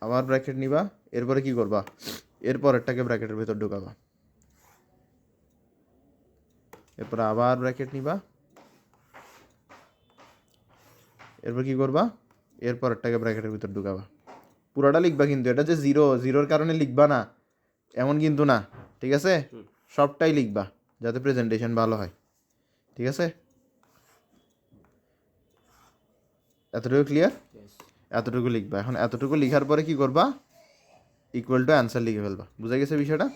S1: আবার ব্র্যাকেট নিবা, এরপরে কী করবা, এর পরেরটাকে ব্র্যাকেটের ভেতর ঢোকাবা, এরপরে আবার ব্র্যাকেট নিবা, এরপর কী করবা, এর পরেরটাকে ব্র্যাকেটের ভিতর ঢুকাবা। পুরোটা লিখবা কিন্তু, এটা যে জিরো, জিরোর কারণে লিখবা না এমন কিন্তু না, ঠিক আছে। সবটাই লিখবা যাতে প্রেজেন্টেশন ভালো হয়, ঠিক আছে। এতটুকু ক্লিয়ার?
S2: Yes.
S1: এতটুকু লিখবা। এখন এতটুকু লিখার পরে কি করবা, ইকুয়াল টু অ্যান্সার লিখে ফেলবা। বুঝা গেছে বিষয়টা?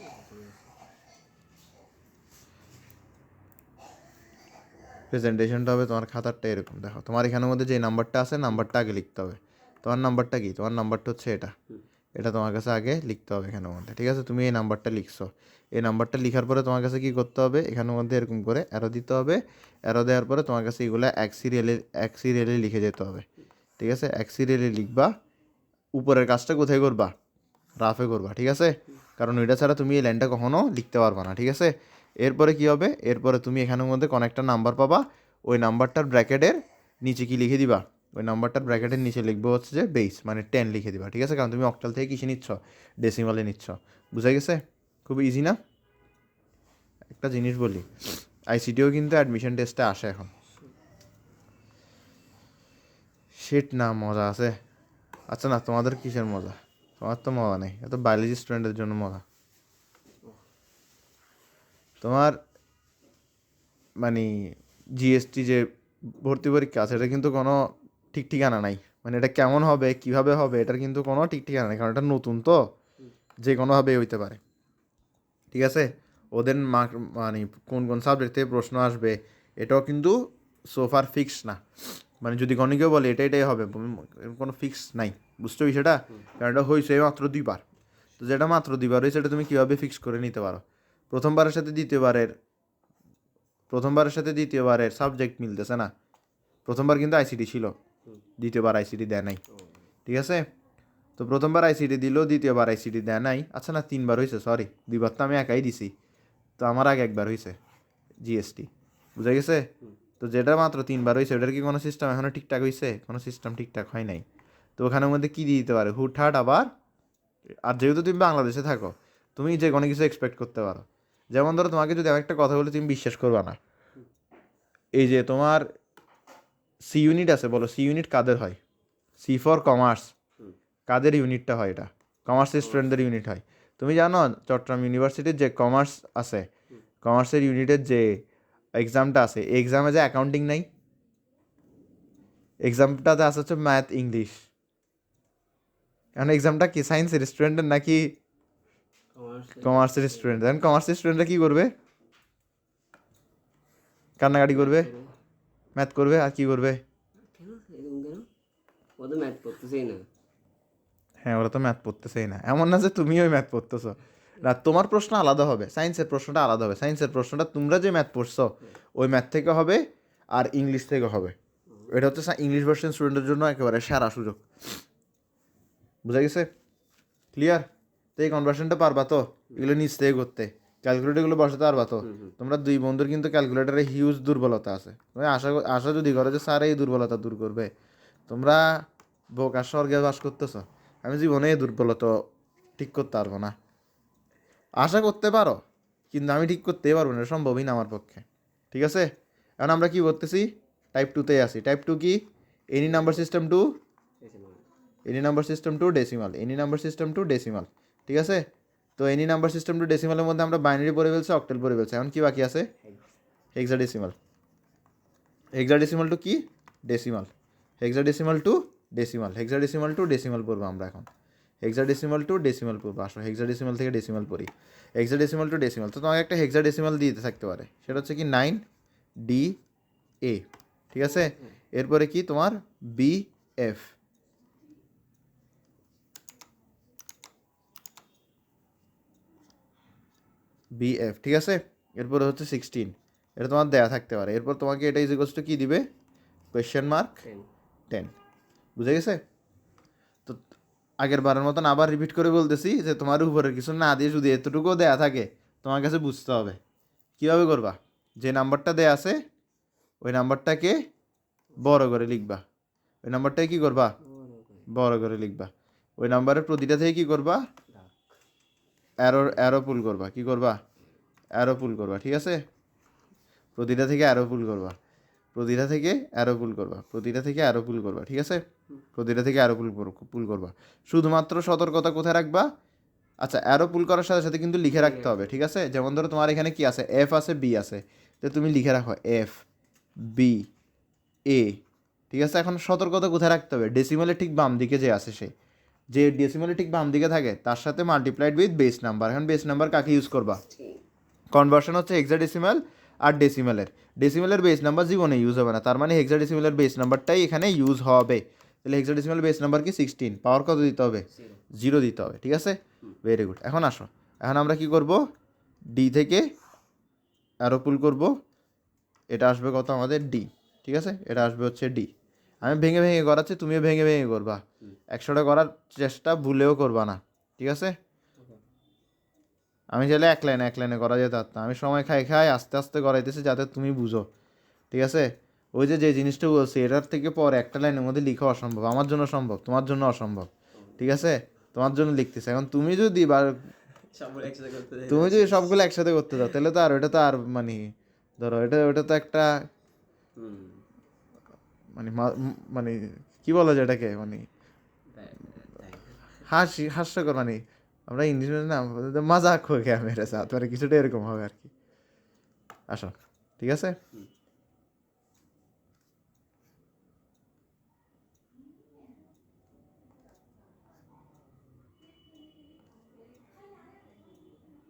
S1: প্রেজেন্টেশনটা হবে তোমার খাতারটা এরকম, দেখো তোমার এখানের মধ্যে যে নাম্বারটা আছে নাম্বারটা আগে লিখতে হবে। তোমার নাম্বারটা কি, তোমার নাম্বারটা হচ্ছে এটা, এটা তোমার কাছে আগে লিখতে হবে এখানের মধ্যে, ঠিক আছে। তুমি এই নাম্বারটা লিখছো, এই নাম্বারটা লিখার পরে তোমার কাছে কী করতে হবে, এখানের মধ্যে এরকম করে অ্যারো দিতে হবে। অ্যারো দেওয়ার পরে তোমার কাছে এগুলো এক সিরিয়ালে লিখে যেতে হবে, ঠিক আছে। এক সিরিয়ালে লিখবা, উপরের কাজটা কোথায় করবা, রাফে করবা, ঠিক আছে। কারণ ওইটা ছাড়া তুমি এই লাইনটা কখনো লিখতে পারবা না, ঠিক আছে। এরপরে কি হবে, এরপরে তুমি এখানের মধ্যে কোনো একটা নাম্বার পাবা, ওই নাম্বারটার ব্র্যাকেটের নিচে কি লিখে দিবা, ওই নাম্বারটার ব্র্যাকেটের নিচে লিখবো হচ্ছে যে বেস, মানে 10 লিখে দিবা, ঠিক আছে। কারণ তুমি অক্টাল থেকে কিসে নিচ্ছ, ডেসিমালে নিচ্ছ। বুঝা গেছে? খুব ইজি না? একটা জিনিস বলি, আইসিটিও কিন্তু অ্যাডমিশন টেস্টে আসে এখন। শিট না, মজা আছে। আচ্ছা না, তোমাদের কিসের মজা? তোমার তো মজা নেই, এত বায়োলজি স্টুডেন্টের জন্য মজা। তোমার মানে জিএসটি যে ভর্তি পরীক্ষা আছে, এটা কিন্তু কোনো ঠিক ঠিকানা নাই। মানে এটা কেমন হবে, কিভাবে হবে, এটার কিন্তু কোনো ঠিক ঠিকানা নেই, কারণ এটা নতুন তো, যে কোনোভাবে হইতে পারে, ঠিক আছে। ওদের মার্ক মানে কোন কোন সাবজেক্ট থেকে প্রশ্ন আসবে এটাও কিন্তু সোফার ফিক্স না। মানে যদি কোনো কেউ বলে এটাই হবে, কোনো ফিক্স নাই, বুঝছো বিষয়টা। কারণ এটা হয়েছে মাত্র 2বার, তো যেটা মাত্র 2বার হয়েছে এটা তুমি কীভাবে ফিক্স করে নিতে পারো। প্রথমবারের সাথে দ্বিতীয়বারের সাবজেক্ট মিলতেছে না। প্রথমবার কিন্তু আইসিটি ছিল, দ্বিতীয়বার আইসিটি দেয় নাই, ঠিক আছে। তো প্রথমবার আইসিটি দিল, দ্বিতীয়বার আইসিটি দেয় নাই। আচ্ছা না, 3বার হয়েছে, সরি 2বার তো আমি একাই দিছি, তো আমার আগে একবার হয়েছে জিএসটি। বুঝা গেছে? তো যেটা মাত্র 3বার হয়েছে ওটার কি কোনো সিস্টেম এখনও ঠিকঠাক হয়েছে? কোনো সিস্টেম ঠিকঠাক হয় নাই। তো ওখানের মধ্যে কী দিয়ে দিতে পারে, হুটহাট আবার। আর যেহেতু তুমি বাংলাদেশে থাকো, তুমি যে কোনো কিছু এক্সপেক্ট করতে পারো। যেমন ধরো তোমাকে যদি আমি একটা কথা বলি তুমি বিশ্বাস করবা না, এই যে তোমার সি ইউনিট আছে, বলো সি ইউনিট কাদের হয়? সি ফর কমার্স, কাদের ইউনিটটা হয়? এটা কমার্সের স্টুডেন্টদের ইউনিট হয়। তুমি জানো চট্টগ্রাম ইউনিভার্সিটির যে কমার্স আছে, কমার্সের ইউনিটের যে এক্সামটা আছে, এই এক্সামে যে অ্যাকাউন্টিং নাই, এক্সামটাতে আছে হচ্ছে ম্যাথ ইংলিশ। এখন এক্সামটা কি সায়েন্সের স্টুডেন্টের নাকি কমার্সের স্টুডেন্ট? এখন কমার্সের স্টুডেন্টরা কী করবে? কান্নাকাটি করবে, ম্যাথ করবে, আর কি করবে?
S2: কেন এরকম কেন? ও তো ম্যাথ পড়তেছেই না।
S1: হ্যাঁ, ওরা তো ম্যাথ পড়তেছেই না, এমন না যে তুমিও ম্যাথ পড়তেছো না। তোমার প্রশ্ন আলাদা হবে, সায়েন্সের প্রশ্নটা আলাদা হবে। সায়েন্সের প্রশ্নটা তোমরা যে ম্যাথ পড়ছো ওই ম্যাথ থেকে হবে, আর ইংলিশ থেকে হবে। এটা হচ্ছে ইংলিশ ভার্সন স্টুডেন্টের জন্য একেবারে সেরা সুযোগ। বুঝা গেছে? ক্লিয়ার? তো এই কনভার্সনটা পারবা তো, এগুলো নিচ থেকে করতে, ক্যালকুলেটারগুলো বসাতে পারবা তো। তোমরা দুই বন্ধুর কিন্তু ক্যালকুলেটারে হিউজ দুর্বলতা আছে। তুমি আশা যদি করো যে স্যার এই দুর্বলতা দূর করবে, তোমরা বোকার স্বর্গে বাস করতেছো। আমি জীবনে এই দুর্বলতা ঠিক করতে পারবো না। আশা করতে পারো, কিন্তু আমি ঠিক করতেই পারবো না, এটা সম্ভবই না আমার পক্ষে, ঠিক আছে। এখন আমরা কি করতেছি, টাইপ 2তেই আসি। টাইপ 2 কি? Any number system to decimal, ঠিক আছে। তো এনি নাম্বার সিস্টেম টু ডেসিমালের মধ্যে আমরা বাইনারি পড়ে ফেলছি, অক্টাল পড়ে ফেলছি। এখন কি বাকি আছে? হেক্সাডেসিমাল। হেক্সাডেসিমাল টু কি? ডেসিমাল। হেক্সাডেসিমাল টু ডেসিমাল পড়বো আমরা এখন। হেক্সাডেসিমাল টু ডেসিমাল পড়বো। আসো হেক্সাডেসিমাল থেকে ডেসিমাল পড়ি। হেক্সাডেসিমাল টু ডেসিমাল, তো তোমাকে একটা হেক্সাডেসিমাল দিতে থাকতে পারে, সেটা হচ্ছে কি 9DA, ঠিক আছে। এরপরে কি তোমার বি এফ, বিএফ, ঠিক আছে। এরপরে হচ্ছে 16, এটা তোমার দেয়া থাকতে পারে। এরপর তোমাকে এটা ইজ ইকুয়ালস টু কি দিবে, কোয়েশ্চেন মার্ক 10, বুঝে গেছে? তো আগের বারের মতন আবার রিপিট করে বলতেছি যে তোমার উপরের কিছু না দিয়ে যদি এতটুকুও দেয়া থাকে তোমার কাছে বুঝতে হবে কীভাবে করবা। যে নাম্বারটা দেয়া আছে ওই নাম্বারটাকে বড় করে লিখবা, ওই নাম্বারটাকে কী করবা, বড় করে লিখবা। ওই নাম্বারের প্রতিটা থেকে কী করবা, অ্যারো পুল করবা। কি করবা, অ্যারো পুল করবা, ঠিক আছে। প্রতিটা থেকে অ্যারো পুল করবা, প্রতিটা থেকে অ্যারো পুল করবা, প্রতিটা থেকে অ্যারো পুল করবা, ঠিক আছে। প্রতিটা থেকে অ্যারো পুল করবা। শুধুমাত্র সতর্কতা কোথায় রাখবা, আচ্ছা অ্যারো পুল করার সাথে সাথে কিন্তু লিখে রাখতে হবে, ঠিক আছে। যেমন ধরো তোমার এখানে কি আছে, এফ আছে, বি আছে, তো তুমি লিখে রাখো এফ বি এ, ঠিক আছে। এখন সতর্কতা কোথায় রাখতে হবে, ডেসিমালের ঠিক বাম দিকে যে আছে সে, যে ডেসিমালের ঠিক বাম দিকে থাকে তার সাথে মাল্টিপ্লাইড উইথ বেস নাম্বার। এখন বেস নাম্বার কাকে ইউজ করবা, কনভার্সন হচ্ছে হেক্সাডেসিমাল আর ডেসিমালের বেস নাম্বার জীবনে ইউজ হবে না, তার মানে হেক্সাডেসিমালের বেস নাম্বারটাই এখানে ইউজ হবে। তাহলে হেক্সাডেসিমাল বেস নাম্বার কি 16, পাওয়ার কত দিতে হবে, 0 দিতে হবে, ঠিক আছে। Very good. এখন আসো, এখন আমরা কি করব, ডি থেকে অ্যারো পুল করব, এটা আসবে কত আমাদের ডি, ঠিক আছে। এটা আসবে হচ্ছে ডি। আমি ভেঙে ভেঙে করাচ্ছি, তুমিও ভেঙে ভেঙে করবা, 100টা করার চেষ্টা ভুলেও করবা না, ঠিক আছে। আমি চাইলে এক লাইনে করা যেতে পারতাম, আমি সময় খাই আস্তে আস্তে করাইতেছি যাতে তুমি বুঝো, ঠিক আছে। ওই যে জিনিসটা বলছি এটার থেকে পরে একটা লাইনের মধ্যে লিখা অসম্ভব, আমার জন্য সম্ভব, তোমার জন্য অসম্ভব, ঠিক আছে। তোমার জন্য লিখতেছে। এখন তুমি যদি সবগুলো একসাথে করতে চাও তাহলে তো আর ওটা তো আর মানে ধরো ওটা তো একটা মানে মানে কি বলা যায় এটাকে, মানে হাস্যকর, মানে আমরা ইংলিশ না মজাক হয়ে গিয়ে মেরে সাথ, মানে কিছুটা এরকম হবে আর কি। আসো, ঠিক আছে।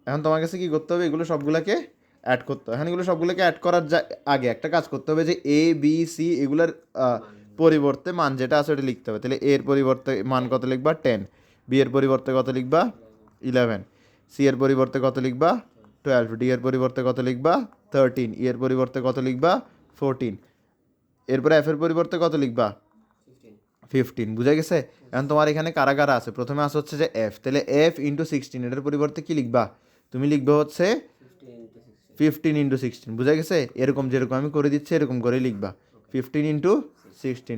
S1: এখন তোমার কাছে কি করতে হবে, এগুলো সবগুলোকে অ্যাড করতে হবে। এখন এগুলো সবগুলোকে অ্যাড করার আগে একটা কাজ করতে হবে, যে এ বি সি এগুলোর পরিবর্তে মান যেটা আছে ওটা লিখতে হবে। তাহলে এর পরিবর্তে মান কত লিখবা, 10, বি এর পরিবর্তে কত লিখবা, 11, সি এর পরিবর্তে কত লিখবা, 12, ডি এর পরিবর্তে কত লিখবা, 13, ই এর পরিবর্তে কত লিখবা, 14, এরপরে এফ এর পরিবর্তে কত লিখবা, 15, বুঝা গেছে। এখন তোমার এখানে কারা কারা আছে, প্রথমে আসে হচ্ছে যে এফ, তাহলে এফ ইন্টু 16, এটার পরিবর্তে কি লিখবা, তুমি লিখবে হচ্ছে 15 × 16, বুঝা গেছে। এরকম যেরকম আমি করে দিচ্ছি এরকম করে লিখবা, 15 × 16,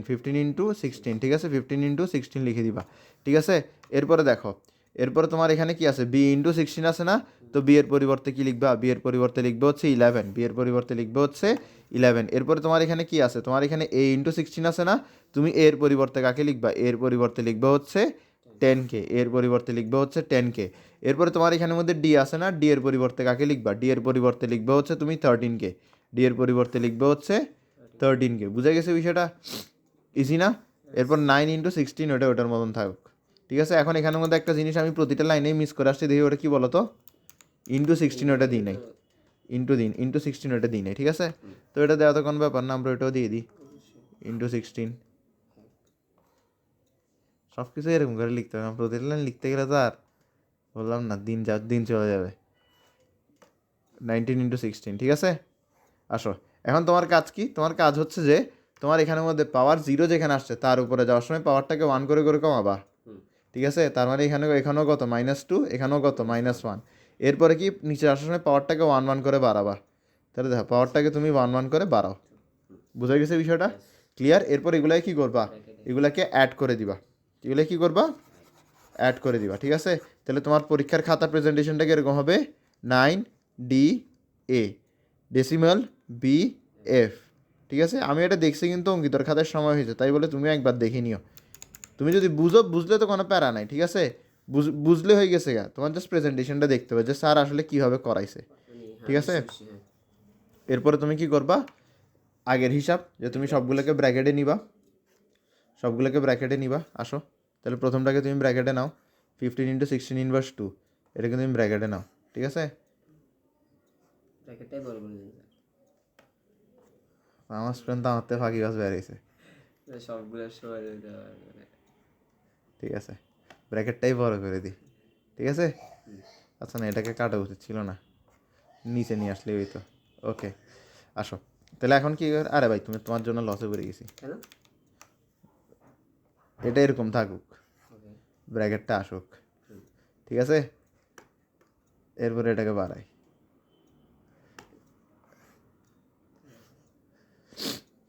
S1: ঠিক আছে। 15 × 16 লিখে দিবা, ঠিক আছে। এরপরে দেখো, এরপরে তোমার এখানে কি আছে, বি ইন্টু 16 আছে না, তো বি এর পরিবর্তে কি লিখবা, বি এর পরিবর্তে লিখবে হচ্ছে 11, বি এর পরিবর্তে লিখবে হচ্ছে 11। এরপরে তোমার এখানে কি আছে, তোমার এখানে এ ইন্টু 16 আছে না, তুমি এর পরিবর্তে কাকে লিখবা, এর পরিবর্তে লিখবে হচ্ছে 10K, এর পরিবর্তে লিখবে হচ্ছে 10K। এরপরে তোমার এখানের মধ্যে ডি আছে না, ডি এর পরিবর্তে কাকে লিখবা, ডি এর পরিবর্তে লিখবে হচ্ছে তুমি 13K, ডি এর পরিবর্তে লিখবে হচ্ছে 13K, বুঝা গেছে বিষয়টা, ইজি না। এরপর 9 × 16 ওটার মতন থাকুক, ঠিক আছে। এখন এখানের মধ্যে একটা জিনিস আমি প্রতিটা লাইনেই মিস করে আসছি, দেখি ওটা কি বলো তো, ইন্টু 16 ওটা দিই নাই, ইন্টু 16 ওটা দিই নাই, ঠিক আছে। তো এটা দেওয়া তো কোনো ব্যাপার না, আমরা ওটাও দিয়ে দিই ইন্টু 16। সব কিছু এরকম করে লিখতে হবে, প্রতিটা লাইন লিখতে গেলে তো আর বললাম না দিন চলে যাবে। 19 × 16, ঠিক আছে। আসো, এখন তোমার কাজ কি, তোমার কাজ হচ্ছে যে তোমার এখানের মধ্যে পাওয়ার 0 যেখানে আসছে তার উপরে যাওয়ার সময় পাওয়ারটাকে 1 করে করে কমাবা, ঠিক আছে। তার মানে এখানেও কত, -2, এখানেও কত, -1। এরপরে কি নিচে আসার সময় পাওয়ারটাকে 1 1 করে বাড়াবা, তাহলে দেখো পাওয়ারটাকে তুমি 1 1 করে বাড়াও, বুঝা গেছে বিষয়টা, ক্লিয়ার। এরপর এগুলাই কি করবা, এগুলাকে অ্যাড করে দিবা, এগুলো কি করবা, অ্যাড করে দিবা, ঠিক আছে। তাহলে তোমার পরীক্ষার খাতা প্রেজেন্টেশনটা কীরকম হবে, 9DA ডেসিমাল BF, ঠিক আছে। আমি এটা দেখছি কিন্তু অঙ্কিতর খাতার সময় হয়েছে, তাই বলে তুমি একবার দেখে নিও। তুমি যদি বুঝলে তো কোনো প্যারা নাই, ঠিক আছে। বুঝলে হয়ে গেছে গা, তোমার জাস্ট প্রেজেন্টেশনটা দেখতে হবে যে স্যার আসলে কীভাবে করাইছে, ঠিক আছে। এরপরে তুমি কি করবা, আগের হিসাব যে তুমি সবগুলোকে ব্র্যাকেটে নিবা, আসো। তাহলে প্রথমটাকে তুমি ব্র্যাকেটে নাও, 15 × 16 ইনভার্স 2, এটাকে তুমি ব্র্যাকেটে নাও, ঠিক আছে। আমার স্টুডেন্ট তো আমার থেকে ফাঁকি গাছ বেরিয়েছে।
S2: সবগুলো সময় দিতে হবে।
S1: ঠিক আছে, ব্র্যাকেটটাই বড় করে দিই, ঠিক আছে। আচ্ছা না, এটাকে কাটা উচিত ছিল না, নিচে নিয়ে আসলে ওই তো। ওকে, আসো তাহলে এখন কি আরে ভাই তুমি তোমার জন্য লসে পড়ে গেছি।
S2: কেন?
S1: এটা এরকম থাকুক,
S2: ওকে।
S1: ব্র্যাকেটটা আসুক, ঠিক আছে। এরপরে এটাকে বাড়াই,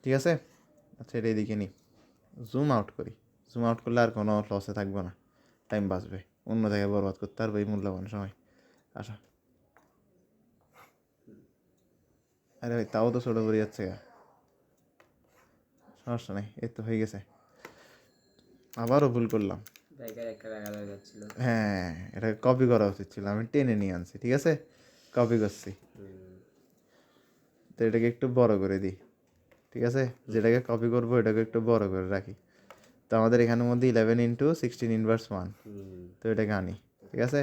S1: ঠিক আছে। আচ্ছা এটা এদিকে নিই, জুম আউট করি। জুম আউট করলে আর কোনো লসে থাকবো না, টাইম বাঁচবে, অন্য জায়গায় বরবাদ করতে পারবো এই মূল্যবান সময়। আসো, আরে ভাই তাও তো ছোটো পড়ে যাচ্ছে গা, সমস্যা নেই, এই তো হয়ে গেছে। আবারও ভুল করলাম,
S2: জায়গায় একটা রাখা হয়ে যাচ্ছিল।
S1: হ্যাঁ এটা কপি করা উচিত ছিল, আমি টেনে নিয়ে আনছি, ঠিক আছে, কপি করছি। তো এটাকে একটু বড় করে দিই, ঠিক আছে, যেটাকে কপি করবো এটাকে একটু বড় করে রাখি। তো আমাদের এখানের মধ্যে 11 × 16 × 1, তো এটাকে আনি, ঠিক আছে।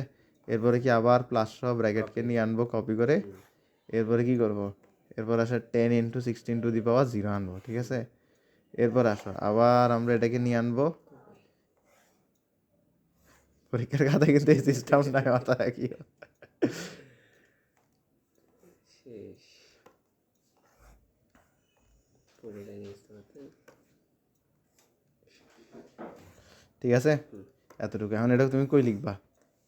S1: এরপরে কি আবার প্লাস সহ ব্র্যাকেটকে নিয়ে আনবো কপি করে। এরপরে কি করব, এরপর আসে 10 × 16 আনবো, ঠিক আছে। এরপর আসো আবার আমরা এটাকে নিয়ে আনবো, পরীক্ষার খাতায় কিন্তু এই সিস্টেম নাই, মাথা রাখি।
S2: শেষ পুরোটাই নিয়ে আসতে পারতে।
S1: ঠিক আছে, এতটুকু। এখন এটা তুমি কই লিখবা,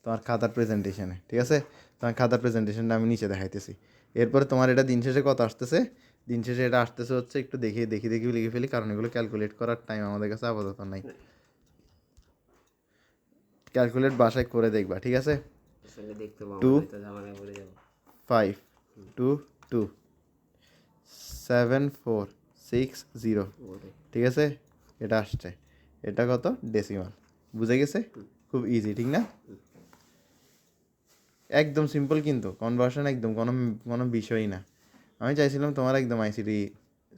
S1: তোমার খাতার প্রেজেন্টেশনে, ঠিক আছে। তোমার খাতার প্রেজেন্টেশনটা আমি নিচে দেখাইতেছি। এরপরে তোমার এটা দিন শেষে কত আসতেছে, দিন শেষে এটা আসতেছে হচ্ছে, একটু দেখি দেখি দেখি লিখে ফেলি, কারণ এগুলো ক্যালকুলেট করার টাইম আমাদের কাছে আপাতত নাই। ক্যালকুলেট বাসায় করে দেখবা, ঠিক আছে।
S2: আসলে দেখতে পাবো
S1: 2
S2: না, তো ঝামেলায় পড়ে যাবো।
S1: 5 2 2 7 4 6 0,
S2: ওটাই।
S1: ঠিক আছে। এটা আসছে, এটা কত ডেসিমাল, বুঝে গেছে, খুব ইজি, ঠিক না? একদম সিম্পল, কিন্তু কনভার্সন একদম কোনো কোনো বিষয়ই না। আমি চাইছিলাম তোমার একদম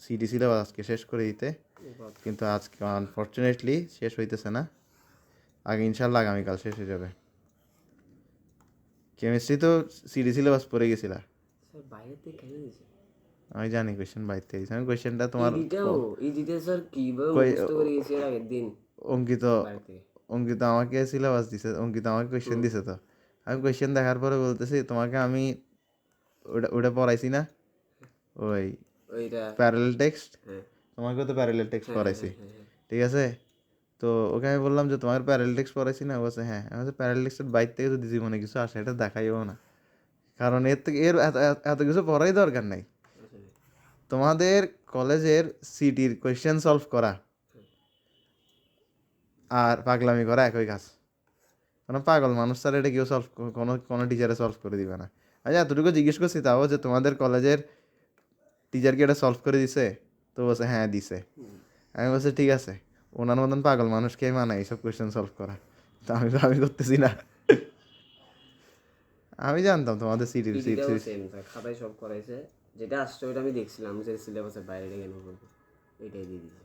S1: সিটি সিলেবাস আজকে শেষ করে দিতে, কিন্তু আজকে আনফর্চুনেটলি শেষ হইতেছে না। আগে ইনশাল্লাহ আগামীকাল শেষ হয়ে যাবে। কেমিস্ট্রি তো সিটি সিলেবাস পড়ে গেছিলা,
S2: স্যার বাইরে থেকে কেন দিয়েছে?
S1: আমি জানি কোয়েশ্চেন বাইতে দিয়েছি আমি, কোয়েশ্চেনটা তোমার
S2: ইডিতে স্যার কিভাবে
S1: কই
S2: মুখস্থ করে গেছি এর আগের দিন
S1: অঙ্কিত
S2: বাইরে থেকে।
S1: অঙ্কিত আমাকে সিলেবাস দিছে, অঙ্কিত আমাকে কোয়েশ্চেন দিছে। তো আমি কোয়েশ্চেন দেখার পরে বলতেছি তোমাকে আমি ওটা ওটা পড়াইছি না, ওই
S2: ওইটা।
S1: প্যারালেল টেক্সট,
S2: হ্যাঁ
S1: তোমাকেও তো প্যারালেল টেক্সট
S2: হ্যাঁ হ্যাঁ
S1: পড়াইছি,
S2: হ্যাঁ হ্যাঁ।
S1: ঠিক আছে। তো ওকে আমি বললাম যে তোমার প্যারালেল টেক্সট পড়াইছি না, বলছে হ্যাঁ। আমি বলছি প্যারালেল টেক্সটের বাইর থেকে যদি জীবনে কিছু আসে এটা দেখাইও না, কারণ এর থেকে এত কিছু পড়াই দরকার নাই।
S2: আসলে
S1: তোমাদের কলেজের সিটির কোয়েশ্চেন সলভ করা আর পাগলামি করা একই কাজ। কোনো পাগল মানুষ স্যার এটা কেউ সলভ, কোনো কোনো টিচারে সলভ করে দিবে না। আচ্ছা এতটুকু জিজ্ঞেস করছি তাও যে তোমাদের কলেজের টিচার কি এটা সলভ করে দিছে, তো বলছে হ্যাঁ দিছে। আমি বলছি ঠিক আছে, ওনার মতন পাগল মানুষকে মানায় এইসব কোয়েশ্চেন সলভ করা, তো আমি করতেছি না। আমি জানতাম তোমাদের সিটির
S2: ইডিটাও সেম স্যার, খাতায় সব করাইছে, যেটা আসছে ওইটা আমি দেখছিলাম, আমি সেটা সিলেবাসের বাইরে কেন করবো, এটাই দিয়ে দিয়েছে।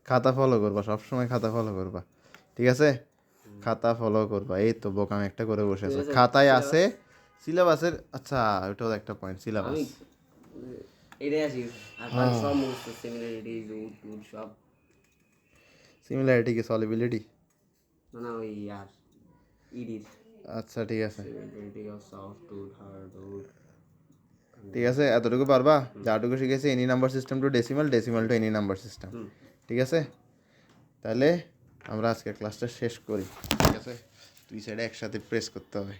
S1: খাতা ফলো করবা, সবসময় খাতা ফলো করবা, ঠিক আছে। খাতা ফলো করবা, এই তো বোকামি একটা করে বসে আছে, খাতায় আছে সিলেবাসের। আচ্ছা ওটাও একটা পয়েন্ট, সিলেবাস।
S2: আমি এটাই আসি, আর বাকি সব মুখস্থ, সিমিলারিটি রুট টুট সব।
S1: সিমিলারিটি কি সলিবিলিটি?
S2: মানে ওই আর ইডির
S1: আচ্ছা ঠিক আছে,
S2: similarity of soft root hard root.
S1: ঠিক আছে, এতটুকু পারবা। যাটুকু শিখেছি any number system to decimal, decimal to any number system, ঠিক আছে। তাহলে আমরা আজকের ক্লাসটা শেষ করি, ঠিক আছে। দুই সাইডে একসাথে প্রেস করতে হবে।